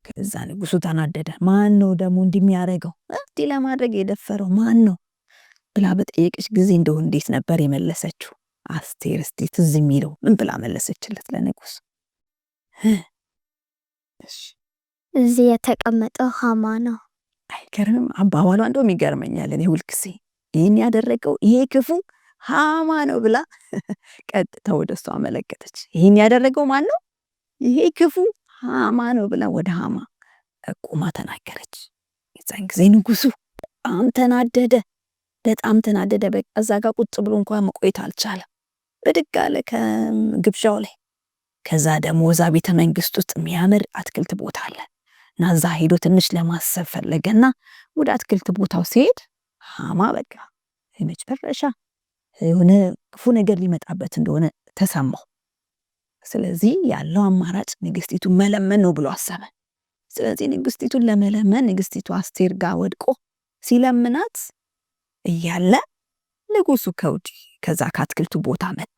ከዛ ንጉሱ ተናደደ። ማን ነው ደግሞ እንደሚያረጋው እንዲህ ለማድረግ የደፈረው ማን ነው ብላ በጠየቀች ጊዜ እንደው እንዴት ነበር የመለሰችው አስቴር? እስቲ ትዝ የሚለው ምን ብላ መለሰችለት ለንጉስ?
እዚህ የተቀመጠው ሃማ ነው።
አይገርምም? አባባሏ እንደውም ይገርመኛል። እኔ ሁልጊዜ ይህን ያደረገው ይሄ ክፉ ሃማ ነው ብላ ቀጥታ ወደ እሷ አመለከተች። ይህን ያደረገው ማን ነው? ይሄ ክፉ ሃማ ነው ብላ ወደ ሃማ ቆማ ተናገረች። የዛን ጊዜ ንጉሱ በጣም ተናደደ፣ በጣም ተናደደ። በቃ እዛ ጋር ቁጭ ብሎ እንኳን መቆየት አልቻለም። ብድግ አለ ከግብዣው ላይ። ከዛ ደግሞ እዛ ቤተ መንግስት ውስጥ የሚያምር አትክልት ቦታ አለ እና እዛ ሄዶ ትንሽ ለማሰብ ፈለገና ወደ አትክልት ቦታው ሲሄድ ሃማ በቃ የመጨረሻ የሆነ ክፉ ነገር ሊመጣበት እንደሆነ ተሰማው። ስለዚህ ያለው አማራጭ ንግስቲቱን መለመን ነው ብሎ አሰበ። ስለዚህ ንግስቲቱን ለመለመን ንግስቲቱ አስቴር ጋር ወድቆ ሲለምናት እያለ ንጉሱ ከውጪ ከዛ ከአትክልቱ ቦታ መጣ።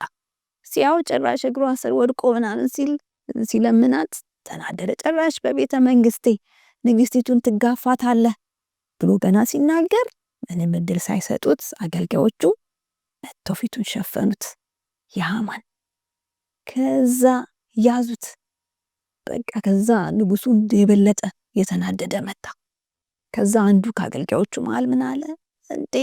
ሲያው ጭራሽ እግሯ ስር ወድቆ ምናምን ሲለምናት ተናደደ። ጭራሽ በቤተ መንግስቴ ንግስቲቱን ትጋፋታለህ ብሎ ገና ሲናገር ምንም እድል ሳይሰጡት አገልጋዮቹ መጥተው ፊቱን ሸፈኑት የሃማን። ከዛ ያዙት። በቃ ከዛ ንጉሱ የበለጠ የተናደደ መጣ። ከዛ አንዱ ከአገልጋዮቹ መሃል ምን አለ? እንዴ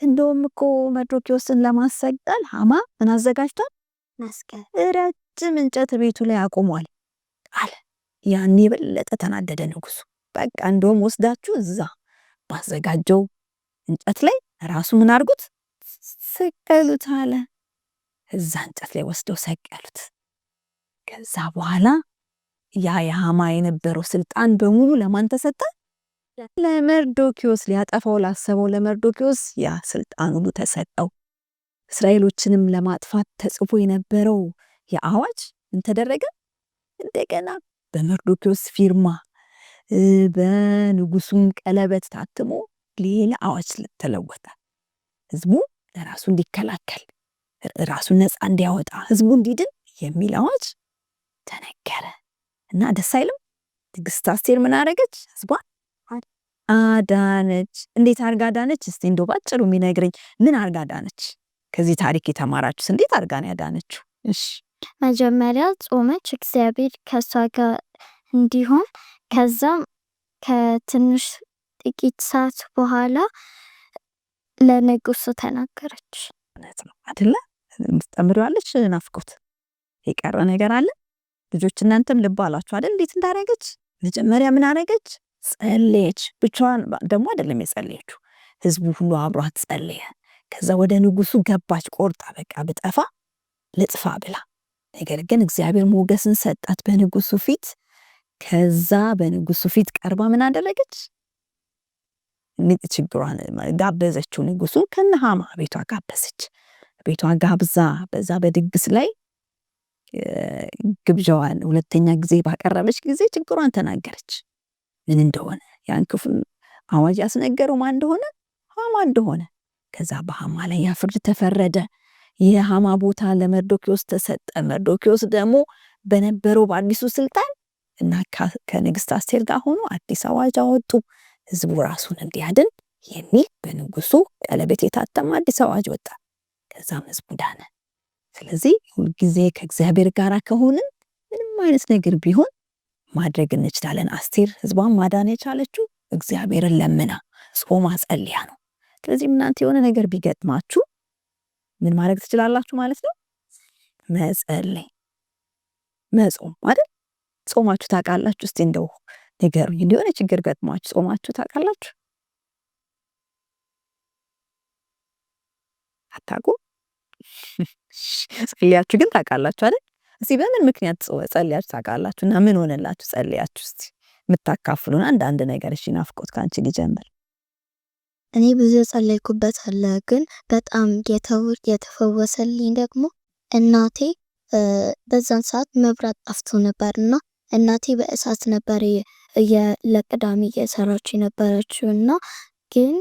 እንደውም እኮ መርዶኪዎስን ለማሰቀል ሃማ ምን አዘጋጅቷል?
መስቀል፣
ረጅም እንጨት ቤቱ ላይ አቆሟል አለ። ያን የበለጠ ተናደደ ንጉሱ። በቃ እንደውም ወስዳችሁ እዛ ባዘጋጀው እንጨት ላይ ራሱ ምን አድርጉት? ሰቀሉት አለ። እዛ እንጨት ላይ ወስደው ሰቀሉት። ከዛ በኋላ ያ የሃማ የነበረው ስልጣን በሙሉ ለማን ተሰጠ? ለመርዶኪዎስ። ሊያጠፋው ላሰበው ለመርዶኪዎስ ያ ስልጣን ሁሉ ተሰጠው። እስራኤሎችንም ለማጥፋት ተጽፎ የነበረው የአዋጅ ምን ተደረገ? እንደገና በመርዶኪዎስ ፊርማ በንጉሱም ቀለበት ታትሞ ሌላ አዋጅ ተለወጠ። ህዝቡ ለራሱ እንዲከላከል፣ ራሱን ነፃ እንዲያወጣ፣ ህዝቡ እንዲድን የሚል አዋጅ ተነገረ እና ደስ አይልም? ንግስት አስቴር ምን አደረገች? ህዝቧን አዳነች። እንዴት አርጋ አዳነች? እስቲ እንደው ባጭሩ የሚነግረኝ ምን አርጋ አዳነች? ከዚህ ታሪክ የተማራችሁስ እንዴት አርጋ ነው ያዳነችው? እሺ
መጀመሪያ ጾመች፣ እግዚአብሔር ከሷ ጋር እንዲሆን። ከዛም ከትንሽ ጥቂት ሰዓት በኋላ ለንጉሱ ተናገረች።
እውነት ነው አይደለ? ምትጠምሪዋለሽ ናፍቆት የቀረ ነገር አለ? ልጆች እናንተም ልብ አላችሁ አይደል? እንዴት እንዳረገች መጀመሪያ ምን አረገች? ጸለየች። ብቻዋን ደግሞ አይደለም የጸለየችው፣ ህዝቡ ሁሉ አብሯት ጸለየ። ከዛ ወደ ንጉሱ ገባች ቆርጣ፣ በቃ ብጠፋ ልጥፋ ብላ። ነገር ግን እግዚአብሔር ሞገስን ሰጣት በንጉሱ ፊት። ከዛ በንጉሱ ፊት ቀርባ ምን አደረገች? ችግሯን ጋበዘችው። ንጉሱ ከነ ሃማ ቤቷ ጋበዘች። ቤቷ ጋብዛ በዛ በድግስ ላይ ግብዣዋን ሁለተኛ ጊዜ ባቀረበች ጊዜ ችግሯን ተናገረች። ምን እንደሆነ ያን ክፉ አዋጅ ያስነገረው ማን እንደሆነ ሃማ እንደሆነ። ከዛ በሃማ ላይ ያ ፍርድ ተፈረደ። የሃማ ቦታ ለመርዶኪዎስ ተሰጠ። መርዶኪዎስ ደግሞ በነበረው በአዲሱ ስልጣን እና ከንግስት አስቴር ጋር ሆኖ አዲስ አዋጅ አወጡ። ህዝቡ ራሱን እንዲያድን የሚል በንጉሱ ቀለበት የታተመ አዲስ አዋጅ ወጣ። ከዛም ህዝቡ ዳነ። ስለዚህ ሁልጊዜ ከእግዚአብሔር ጋር ከሆንን ምንም አይነት ነገር ቢሆን ማድረግ እንችላለን። አስቴር ህዝቧን ማዳን የቻለችው እግዚአብሔርን ለምና ጾማ ጸልያ ነው። ስለዚህ እናንተ የሆነ ነገር ቢገጥማችሁ ምን ማድረግ ትችላላችሁ ማለት ነው? መጸለይ፣ መጾም አይደል? ጾማችሁ ታውቃላችሁ? እስቲ እንደው ንገሩኝ፣ የሆነ ችግር ገጥሟችሁ ጾማችሁ ታውቃላችሁ? አታውቁም? ጸልያችሁ ግን ታውቃላችሁ አይደል? እስቲ በምን ምክንያት ጸልያችሁ ታውቃላችሁ እና ምን ሆነላችሁ ጸልያችሁ? እስቲ የምታካፍሉን አንድ ነገር። እሺ ናፍቆት ካንቺ ሊጀምር።
እኔ ብዙ ጸለይኩበት አለ፣ ግን በጣም የተፈወሰልኝ ደግሞ እናቴ በዛን ሰዓት መብራት ጠፍቶ ነበርና እናቴ በእሳት ነበር ለቅዳሜ እየሰራች የነበረችው እና ግን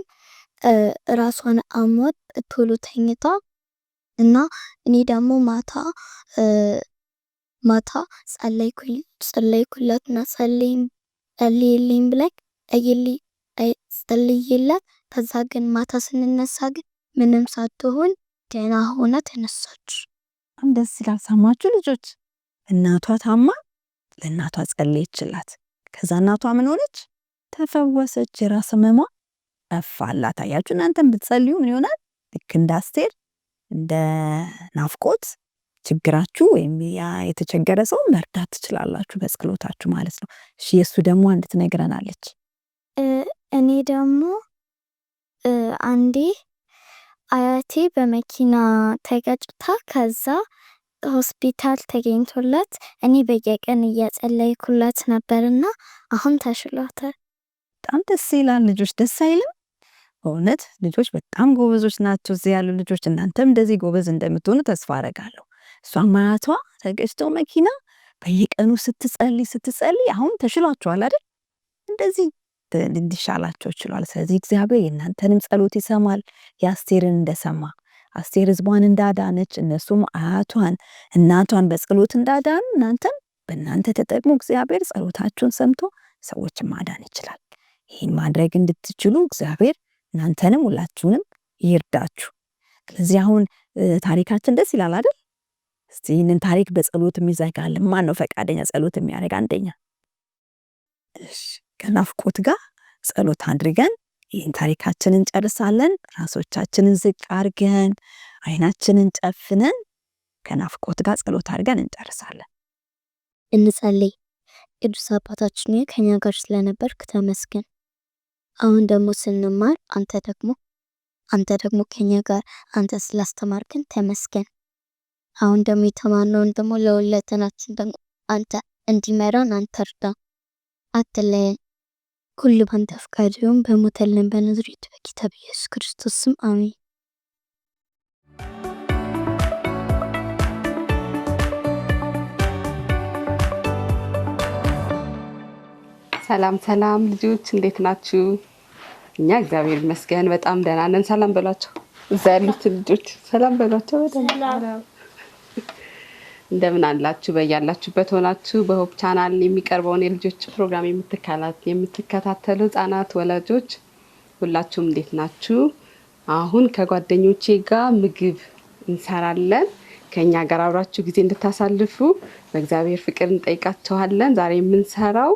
ራሷን አሞት ቶሎ ተኝታ እና እኔ ደግሞ ማታ ጸለይኩለትና ጸልይልኝ ብላኝ ጸልይላት። ከዛ ግን ማታ ስንነሳ ግን ምንም ሳትሆን ደህና ሆና ተነሳች።
ደስ ይላል። ሰማችሁ ልጆች? እናቷ ታማ ለእናቷ ጸለየችላት። ከዛ እናቷ ምን ሆነች? ተፈወሰች። የራስ ህመሟ ጠፋላት። አያችሁ? እናንተም ብትጸልዩ ምን ይሆናል? ልክ እንደ አስቴር እንደ ናፍቆት ችግራችሁ ወይም ያ የተቸገረ ሰው መርዳት ትችላላችሁ በጸሎታችሁ ማለት ነው። እሺ የሱ ደግሞ አንድ ትነግረናለች።
እኔ ደግሞ አንዴ አያቴ በመኪና ተገጭታ ከዛ ሆስፒታል ተገኝቶላት እኔ በየቀን እየጸለይኩላት ነበርና አሁን ተሽሏታል።
በጣም ደስ ይላል። ልጆች ደስ አይልም? በእውነት ልጆች በጣም ጎበዞች ናቸው እዚህ ያሉ ልጆች። እናንተም እንደዚህ ጎበዝ እንደምትሆኑ ተስፋ አደርጋለሁ። እሷም አያቷ ተገጭተው መኪና በየቀኑ ስትጸልይ አሁን ተሽሏቸዋል አይደል? እንደዚህ እንዲሻላቸው ይችላል። ስለዚህ እግዚአብሔር የእናንተንም ጸሎት ይሰማል። የአስቴርን እንደሰማ አስቴር ህዝቧን እንዳዳነች እነሱም አያቷን እናቷን በጸሎት እንዳዳኑ እናንተም በእናንተ ተጠቅሞ እግዚአብሔር ጸሎታችሁን ሰምቶ ሰዎችን ማዳን ይችላል። ይህን ማድረግ እንድትችሉ እግዚአብሔር እናንተንም ሁላችሁንም ይርዳችሁ። ስለዚህ አሁን ታሪካችን ደስ ይላል አይደል? እስቲ ይህንን ታሪክ በጸሎት የሚዘጋልን ማን ነው ፈቃደኛ ጸሎት የሚያደርግ? አንደኛ ከናፍቆት ጋር ጸሎት አድርገን ይህን ታሪካችንን ጨርሳለን። ራሶቻችንን ዝቅ አድርገን አይናችንን ጨፍነን ከናፍቆት ጋር ጸሎት አድርገን እንጨርሳለን።
እንጸልይ። ቅዱስ አባታችን ከኛ ጋር ስለነበርክ ተመስገን። አሁን ደግሞ ስንማር አንተ ደግሞ ከኛ ጋር አንተ ስላስተማርከን ተመስገን። አሁን ደግሞ የተማርነውን ደግሞ ለሁለተናችን ደግሞ አንተ እንዲመራን አንተ እርዳ፣ አትለየን። ሁሉ ባንተ ፈቃድ ይሁን። በሞተልን በናዝሬቱ በጌታ በኢየሱስ ክርስቶስ ስም አሜን።
ሰላም ልጆች እንዴት ናችሁ? እኛ እግዚአብሔር ይመስገን በጣም ደህና ነን። ሰላም በሏቸው። እዛ ያሉት ልጆች ሰላም በሏቸው። በደህና እንደምን አላችሁ? በያላችሁበት ሆናችሁ በሆፕ ቻናል የሚቀርበውን የልጆች ፕሮግራም የምትከታተሉ ህጻናት ወላጆች ሁላችሁም እንዴት ናችሁ? አሁን ከጓደኞቼ ጋር ምግብ እንሰራለን። ከኛ ጋር አብራችሁ ጊዜ እንድታሳልፉ በእግዚአብሔር ፍቅር እንጠይቃችኋለን። ዛሬ የምንሰራው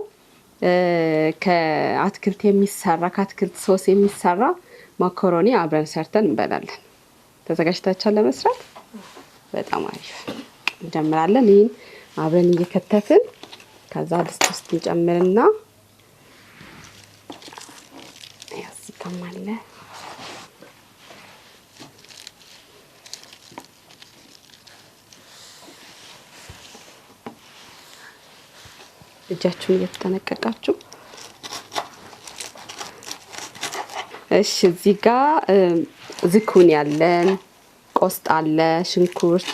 ከአትክልት ሶስ የሚሰራ ማካሮኒ አብረን ሰርተን እንበላለን። ተዘጋጅታችኋል ለመስራት? በጣም አሪፍ። እንጀምራለን። ይሄን አብረን እየከተፍን ከዛ ድስት ውስጥ እንጨምርና ያስከማለ እጃችሁን እየተጠነቀቃችሁ። እሺ እዚህ ጋር ዝኩኒ ያለን፣ ቆስጣ አለ፣ ሽንኩርት፣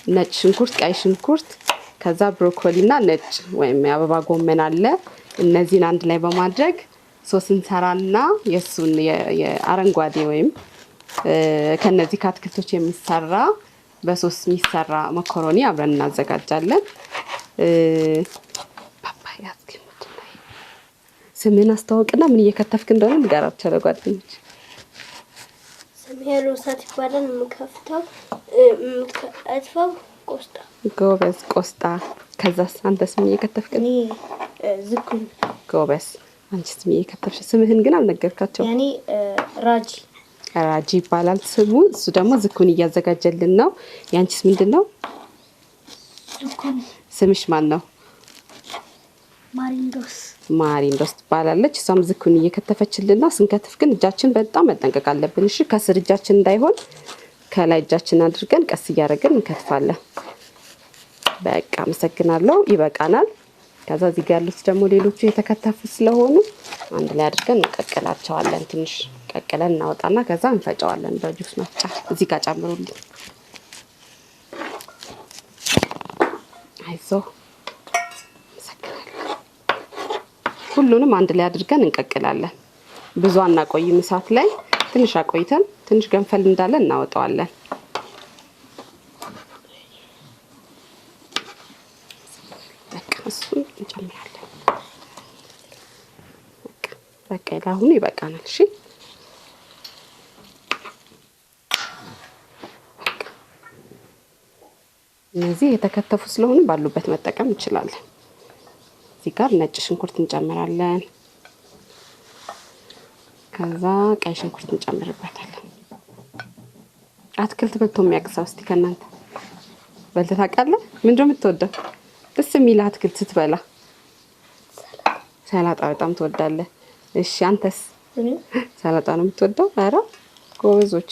ነጭ ሽንኩርት፣ ቀይ ሽንኩርት፣ ከዛ ብሮኮሊና ነጭ ወይም የአበባ ጎመን አለ። እነዚህን አንድ ላይ በማድረግ ሶስ እንሰራና የሱን የአረንጓዴ ወይም ከነዚህ ከአትክልቶች የሚሰራ በሶስ የሚሰራ ማካሮኒ አብረን እናዘጋጃለን። ስምን አስተዋውቅና ምን እየከተፍክ እንደሆነ ንገራቸው ለጓደኞች።
ስሜ ሮሳት ይባላል። የምከፍተው ቆስጣ።
ጎበዝ ቆስጣ። ከዛስ አንተስ ምን እየከተፍክ?
እኔ ዝኩኒ።
ጎበዝ። አንቺስ ምን እየከተፍሽ? ስምህን ግን አልነገርካቸው።
ያኔ ራጂ
ይባላል ስሙ። እሱ ደግሞ ዝኩኒ እያዘጋጀልን ነው። ያንቺስ ምንድነው?
ዝኩኒ።
ስምሽ ማን ነው? ማሪንዶስ ትባላለች። እሷም ዝኩኒ እየከተፈችልን ነው። ስንከትፍ ግን እጃችን በጣም መጠንቀቅ አለብን። እሺ ከስር እጃችን እንዳይሆን ከላይ እጃችን አድርገን ቀስ እያደረግን እንከትፋለን። በቃ አመሰግናለሁ። ይበቃናል። ከዛ እዚህ ጋር ያሉት ደግሞ ሌሎቹ የተከተፉ ስለሆኑ አንድ ላይ አድርገን እንቀቅላቸዋለን። ትንሽ ቀቅለን እናወጣና ከዛ እንፈጨዋለን በጁስ መፍጫ። እዚህ ጋር ጨምሩልኝ። አይዞ ሁሉንም አንድ ላይ አድርገን እንቀቅላለን። ብዙ አናቆይም እሳት ላይ ትንሽ አቆይተን ትንሽ ገንፈል እንዳለ እናወጣዋለን። በቃ እሱን እንጨምራለን። በቃ ለአሁኑ ይበቃናል። እሺ እነዚህ የተከተፉ ስለሆኑ ባሉበት መጠቀም እንችላለን። እዚህ ጋር ነጭ ሽንኩርት እንጨምራለን። ከዛ ቀይ ሽንኩርት እንጨምርበታለን። አትክልት በልቶ የሚያቅሰው እስቲ ከናንተ በልተህ ታውቃለህ? ምንድነው የምትወደው? ደስ የሚል አትክልት ስትበላ? ሰላጣ በጣም ትወዳለህ? እሺ አንተስ? ሰላጣ ነው የምትወደው? ኧረ ጎበዞች።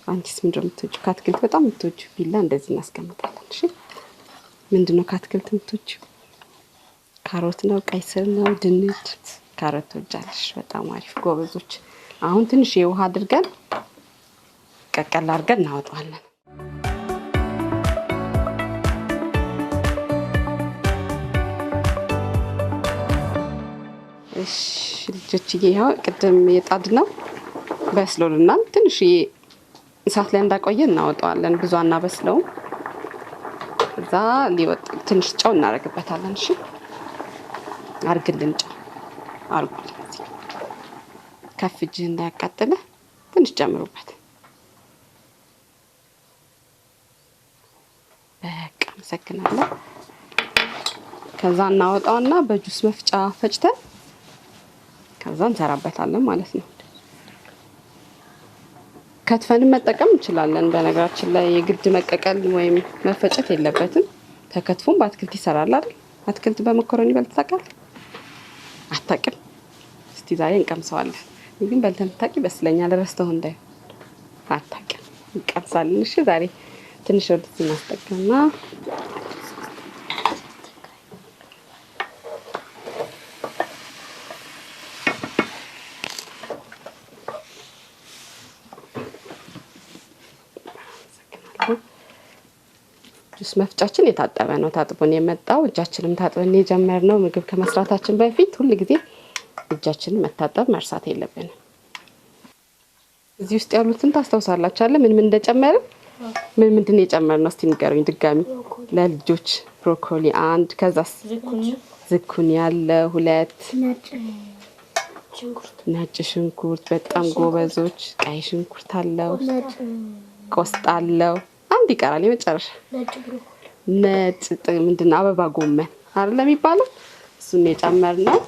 አንቺስ ምንድነው የምትወጂው? ከአትክልት በጣም የምትወጂው? ቢላ እንደዚህ እናስቀምጣለን። እሺ ምንድነው ከአትክልት የምትወጂው? ካሮት ነው? ቀይ ስር ነው? ድንች? ካሮት ትወጃለሽ? በጣም አሪፍ ጎበዞች። አሁን ትንሽ የውሃ አድርገን ቀቀል አድርገን እናወጣዋለን። እሺ ልጆችዬ ይኸው ቅድም የጣድነው በስሎልናል። ትንሽ እሳት ላይ እንዳቆየ እናወጣዋለን። ብዙ አናበስለውም። እዛ ሊወጥ ትንሽ ጨው እናደርግበታለን። እሺ አርግልን ጨው አርጉልን። ከፍ እጅህ እንዳያቃጥለ ትንሽ ጨምሩበት። በቃ አመሰግናለሁ። ከዛ እናወጣውና በጁስ መፍጫ ፈጭተን ከዛ እንሰራበታለን ማለት ነው። ከትፈንም መጠቀም እንችላለን። በነገራችን ላይ የግድ መቀቀል ወይም መፈጨት የለበትም። ተከትፎም በአትክልት ይሰራል አይደል? አትክልት በመኮረኒ በልተህ ታውቃለህ? አታውቅም? እስቲ ዛሬ እንቀምሰዋለን። ግን በልተህ ብታውቂ ይመስለኛል። ረስተው እንዳይ አታውቅም። እንቀምሳለን። እሺ ዛሬ ትንሽ ወደዚህ እናስጠጋና ጁስ መፍጫችን የታጠበ ነው። ታጥቦን የመጣው እጃችንም ታጥበን የጀመርነው። ምግብ ከመስራታችን በፊት ሁሉ ጊዜ እጃችንን መታጠብ መርሳት የለብንም። እዚህ ውስጥ ያሉትን ታስታውሳላችሁ አይደል? ምን እንደጨመርን? ምንድን ነው የጨመርነው? እስቲ ንገሩኝ ድጋሚ ለልጆች። ብሮኮሊ 1፣ ከዛስ ዝኩኒ ያለ 2፣ ነጭ ሽንኩርት በጣም ጎበዞች። ቀይ ሽንኩርት አለው፣ ቆስጣ አለው። አንድ ይቀራል የመጨረሻ ነጭ ምንድነው? አበባ ጎመን አይደል የሚባለው? እሱን የጨመርነው።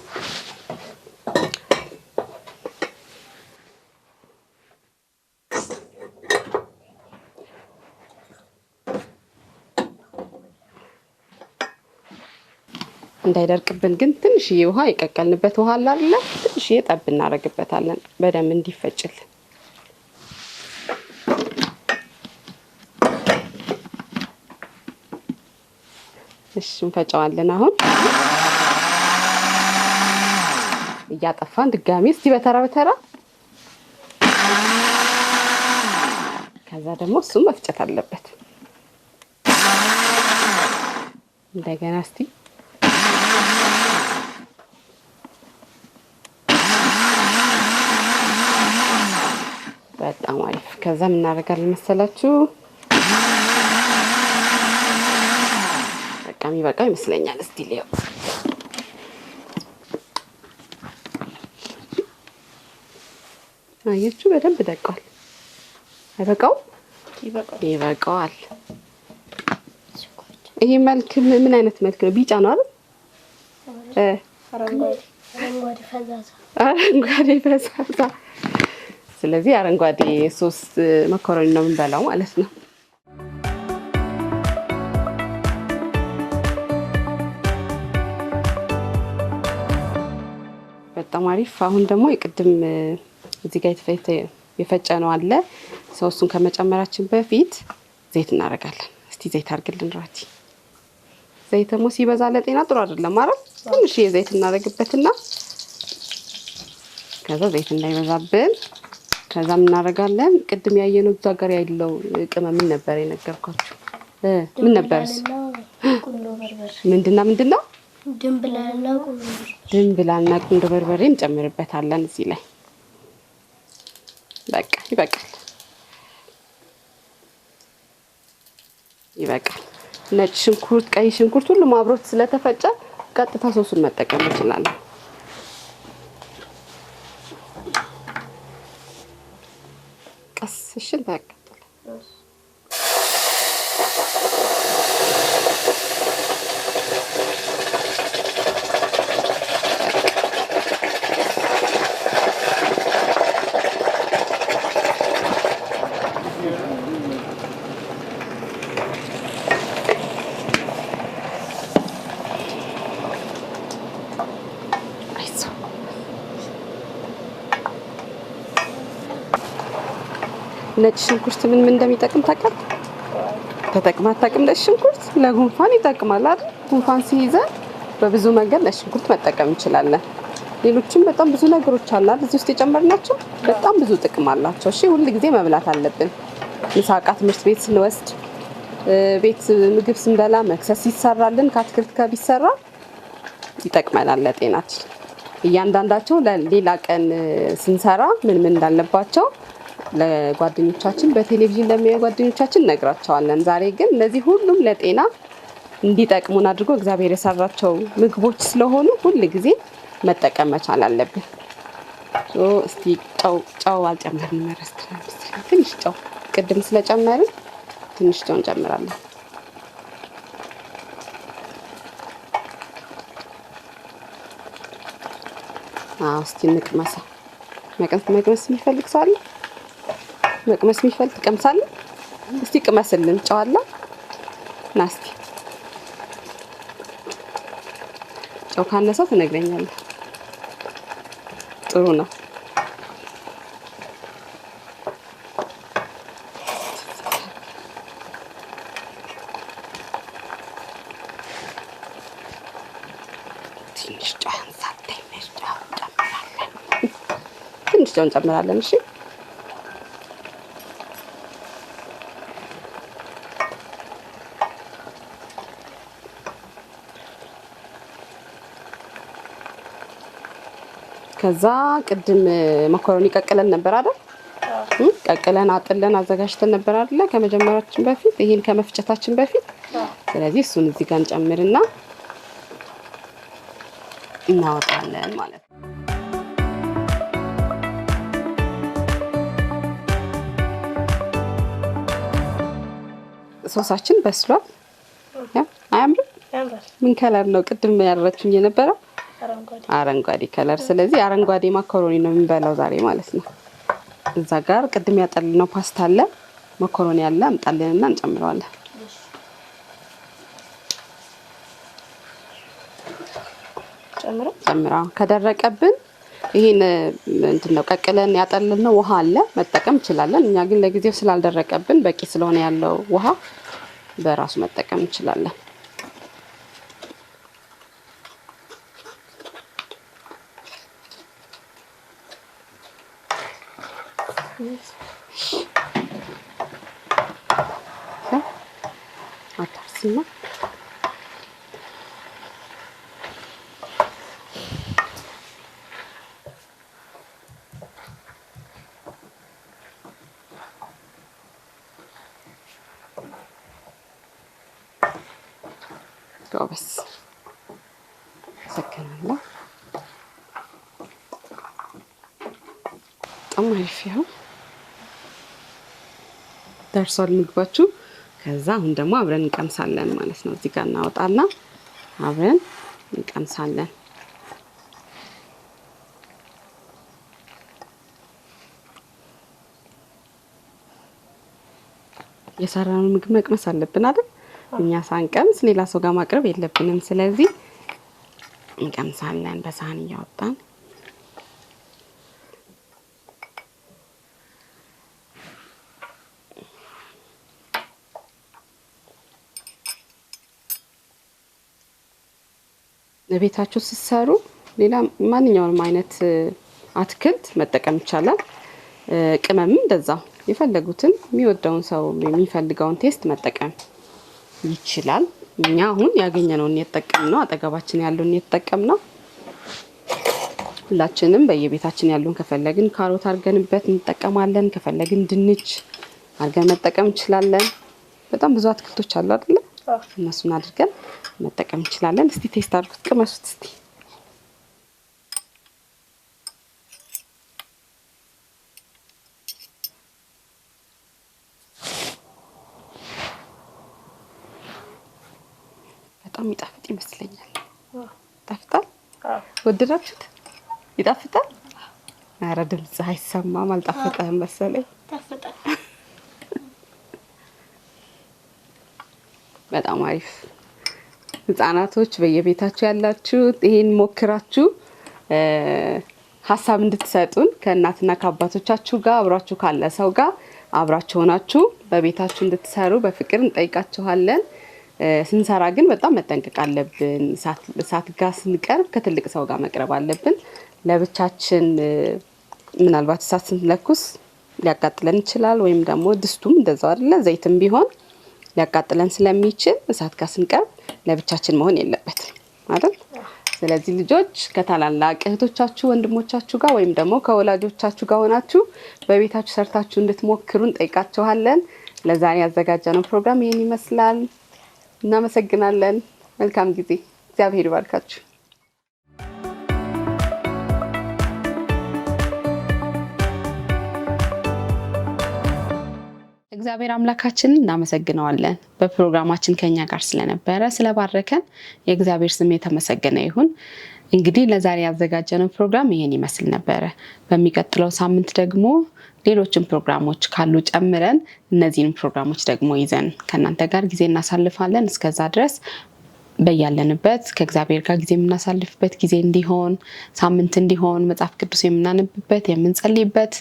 እንዳይደርቅብን ግን ትንሽዬ ውሃ የቀቀልንበት ውሃ አለ አይደል? ትንሽዬ ጠብ እናደርግበታለን በደንብ እንዲፈጭልን። እሺ እንፈጨዋለን። አሁን እያጠፋን ድጋሚ እስቲ በተራ በተራ። ከዛ ደግሞ እሱም መፍጨት አለበት። እንደገና እስቲ በጣም አሪፍ። ከዛ ምን እናደርጋለን መሰላችሁ? በቃ የሚበቃው ይመስለኛል። እስቲ ሊያው አያችሁ በደንብ ደቋል። አይበቃው? ይበቃዋል። ይሄ መልክ ምን አይነት መልክ ነው? ቢጫ ነው አይደል? አረንጓዴ ፈዛዛ። ስለዚህ አረንጓዴ ሶስ መኮረኒ ነው የምንበላው ማለት ነው። በጣም አሪፍ። አሁን ደግሞ የቅድም እዚህ ጋር የፈጨነው አለ። ሶሱን ከመጨመራችን በፊት ዘይት እናደርጋለን። እስቲ ዘይት አድርግልን ራቲ። ዘይት ደግሞ ሲበዛ ለጤና ጥሩ አይደለም ማለት ትንሽ ዘይት እናደርግበትና ከዛ ዘይት እንዳይበዛብን ከዛ ምን እናደርጋለን? ቅድም ያየነው እዛ ጋር ያለው ቅመም ምን ነበር የነገርኳችሁ? ምን ነበርስ? ምንድነው? ድንብላልና ቁንዶ በርበሬ እንጨምርበታለን እዚህ ላይ። በቃ ይበቃል። ነጭ ሽንኩርት፣ ቀይ ሽንኩርት ሁሉም አብሮት ስለተፈጨ ቀጥታ ሶሱን መጠቀም እንችላለን። ቀስሽን ታቀጥል። ነጭ ሽንኩርት ምን እንደሚጠቅም ታውቃለህ? ተጠቅማ አታውቅም? ነጭ ሽንኩርት ለጉንፋን ይጠቅማል አይደል? ጉንፋን ሲይዘን በብዙ መንገድ ነጭ ሽንኩርት መጠቀም እንችላለን። ሌሎችም በጣም ብዙ ነገሮች አሉ እዚህ ውስጥ የጨመርናቸው በጣም ብዙ ጥቅም አላቸው። እሺ ሁሉ ጊዜ መብላት አለብን። ምሳቃ ትምህርት ቤት ስንወስድ፣ ቤት ምግብ ስንበላ፣ መክሰስ ሲሰራልን ከአትክልት ጋር ቢሰራ ይጠቅመናል ለጤናችን። እያንዳንዳቸው ለሌላ ቀን ስንሰራ ምን እንዳለባቸው ለጓደኞቻችን በቴሌቪዥን ለሚያዩ ጓደኞቻችን ነግራቸዋለን። ዛሬ ግን እነዚህ ሁሉም ለጤና እንዲጠቅሙን አድርጎ እግዚአብሔር የሰራቸው ምግቦች ስለሆኑ ሁሉ ጊዜ መጠቀም መቻል አለብን። እስቲ ጨው አልጨመርንም መረስተናል። ትንሽ ጨው ቅድም ስለጨመርን ትንሽ ጨው እንጨምራለን። እስቲ እንቅመሰው። መቅመስ የሚፈልግ ሰው አለ? መቅመስ የሚፈልግ ትቀምሳለህ? እስቲ ቅመስልን። ጨው አለ? ና እስቲ ጨው ካነሰው ትነግረኛለህ። ጥሩ ነው። ትንሽ ጨው እንጨምራለን። እሺ ከዛ ቅድም መኮረኒ ቀቅለን ነበር አይደል? ቀቅለን አጥለን አዘጋጅተን ነበር አይደል? ከመጀመራችን በፊት ይሄን ከመፍጨታችን በፊት። ስለዚህ እሱን እዚህ ጋር እንጨምርና እናወጣለን ማለት ነው። ሶሳችን በስሏል። አያምርም? ምን ከለር ነው ቅድም ያደረግችኝ የነበረው? አረንጓዴ ከለር። ስለዚህ አረንጓዴ ማካሮኒ ነው የምንበላው ዛሬ ማለት ነው። እዛ ጋር ቅድም ያጠልነው ፓስታ አለ፣ ማካሮኒ አለ። አምጣልንና እንጨምረዋለን። ጨምራ ከደረቀብን ይሄን እንትን ነው ቀቅለን ያጠልነው ውሃ አለ መጠቀም እንችላለን። እኛ ግን ለጊዜው ስላልደረቀብን በቂ ስለሆነ ያለው ውሃ በራሱ መጠቀም እንችላለን። አታርሲና ጎበስ ሰከናለሁ። በጣም አሪፍ ነው። ደርሷል ምግባችሁ። ከዛ አሁን ደግሞ አብረን እንቀምሳለን ማለት ነው። እዚህ ጋር እናወጣና አብረን እንቀምሳለን። የሰራነው ምግብ መቅመስ አለብን አይደል? እኛ ሳንቀምስ ሌላ ሰው ጋር ማቅረብ የለብንም። ስለዚህ እንቀምሳለን በሳህን እያወጣን። ለቤታችሁ ስትሰሩ ሌላ ማንኛውንም አይነት አትክልት መጠቀም ይቻላል። ቅመምም እንደዛው የፈለጉትን የሚወደውን ሰው የሚፈልገውን ቴስት መጠቀም ይችላል። እኛ አሁን ያገኘነውን የተጠቀምነው አጠገባችን ያለውን የተጠቀምነው። ሁላችንም በየቤታችን ያሉን ከፈለግን ካሮት አድርገንበት እንጠቀማለን። ከፈለግን ድንች አድርገን መጠቀም እንችላለን። በጣም ብዙ አትክልቶች አሉ አይደል? እነሱን አድርገን መጠቀም እንችላለን። እስቲ ቴስት አድርጉት፣ ቅመሱት እስቲ። በጣም ይጣፍጥ ይመስለኛል። ይጣፍጣል? ወደዳችሁት? ይጣፍጣል? ኧረ ድምጽ አይሰማም። አልጣፈጠህም መሰለኝ።
ይጣፍጣል።
በጣም አሪፍ። ህፃናቶች በየቤታችሁ ያላችሁ ይሄን ሞክራችሁ ሀሳብ እንድትሰጡን ከእናትና ከአባቶቻችሁ ጋር አብራችሁ ካለ ሰው ጋር አብራችሁ ሆናችሁ በቤታችሁ እንድትሰሩ በፍቅር እንጠይቃችኋለን። ስንሰራ ግን በጣም መጠንቀቅ አለብን። እሳት ጋር ስንቀርብ ከትልቅ ሰው ጋር መቅረብ አለብን። ለብቻችን ምናልባት እሳት ስንለኩስ ሊያቃጥለን ይችላል። ወይም ደግሞ ድስቱም እንደዛው አይደለ፣ ዘይትም ቢሆን ሊያቃጥለን ስለሚችል እሳት ጋር ስንቀርብ ለብቻችን መሆን የለበትም አይደል? ስለዚህ ልጆች ከታላላቅ እህቶቻችሁ ወንድሞቻችሁ ጋር ወይም ደግሞ ከወላጆቻችሁ ጋር ሆናችሁ በቤታችሁ ሰርታችሁ እንድትሞክሩ እንጠይቃችኋለን። ለዛሬ ያዘጋጀነው ፕሮግራም ይሄን ይመስላል። እናመሰግናለን። መልካም ጊዜ። እግዚአብሔር ይባርካችሁ። እግዚአብሔር አምላካችንን እናመሰግነዋለን። በፕሮግራማችን ከኛ ጋር ስለነበረ ስለባረከን የእግዚአብሔር ስም የተመሰገነ ይሁን። እንግዲህ ለዛሬ ያዘጋጀነው ፕሮግራም ይሄን ይመስል ነበረ። በሚቀጥለው ሳምንት ደግሞ ሌሎችን ፕሮግራሞች ካሉ ጨምረን እነዚህን ፕሮግራሞች ደግሞ ይዘን ከናንተ ጋር ጊዜ እናሳልፋለን። እስከዛ ድረስ በያለንበት ከእግዚአብሔር ጋር ጊዜ የምናሳልፍበት ጊዜ እንዲሆን፣ ሳምንት እንዲሆን፣ መጽሐፍ ቅዱስ የምናነብበት የምንጸልይበት፣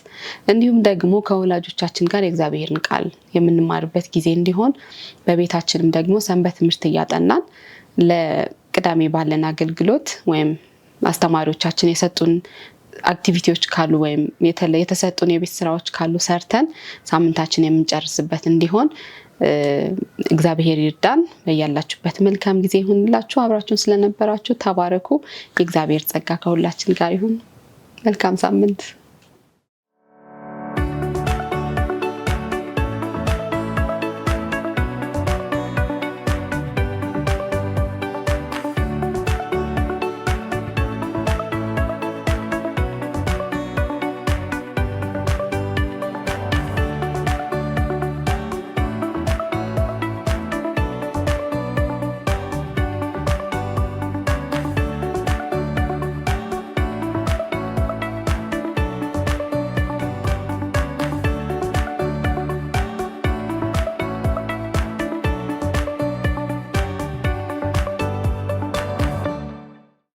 እንዲሁም ደግሞ ከወላጆቻችን ጋር የእግዚአብሔርን ቃል የምንማርበት ጊዜ እንዲሆን፣ በቤታችንም ደግሞ ሰንበት ትምህርት እያጠናን ለቅዳሜ ባለን አገልግሎት ወይም አስተማሪዎቻችን የሰጡን አክቲቪቲዎች ካሉ ወይም የተሰጡን የቤት ስራዎች ካሉ ሰርተን ሳምንታችን የምንጨርስበት እንዲሆን እግዚአብሔር ይርዳን። በያላችሁበት መልካም ጊዜ ይሁንላችሁ። አብራችሁን ስለነበራችሁ ተባረኩ። የእግዚአብሔር ጸጋ ከሁላችን ጋር ይሁን። መልካም ሳምንት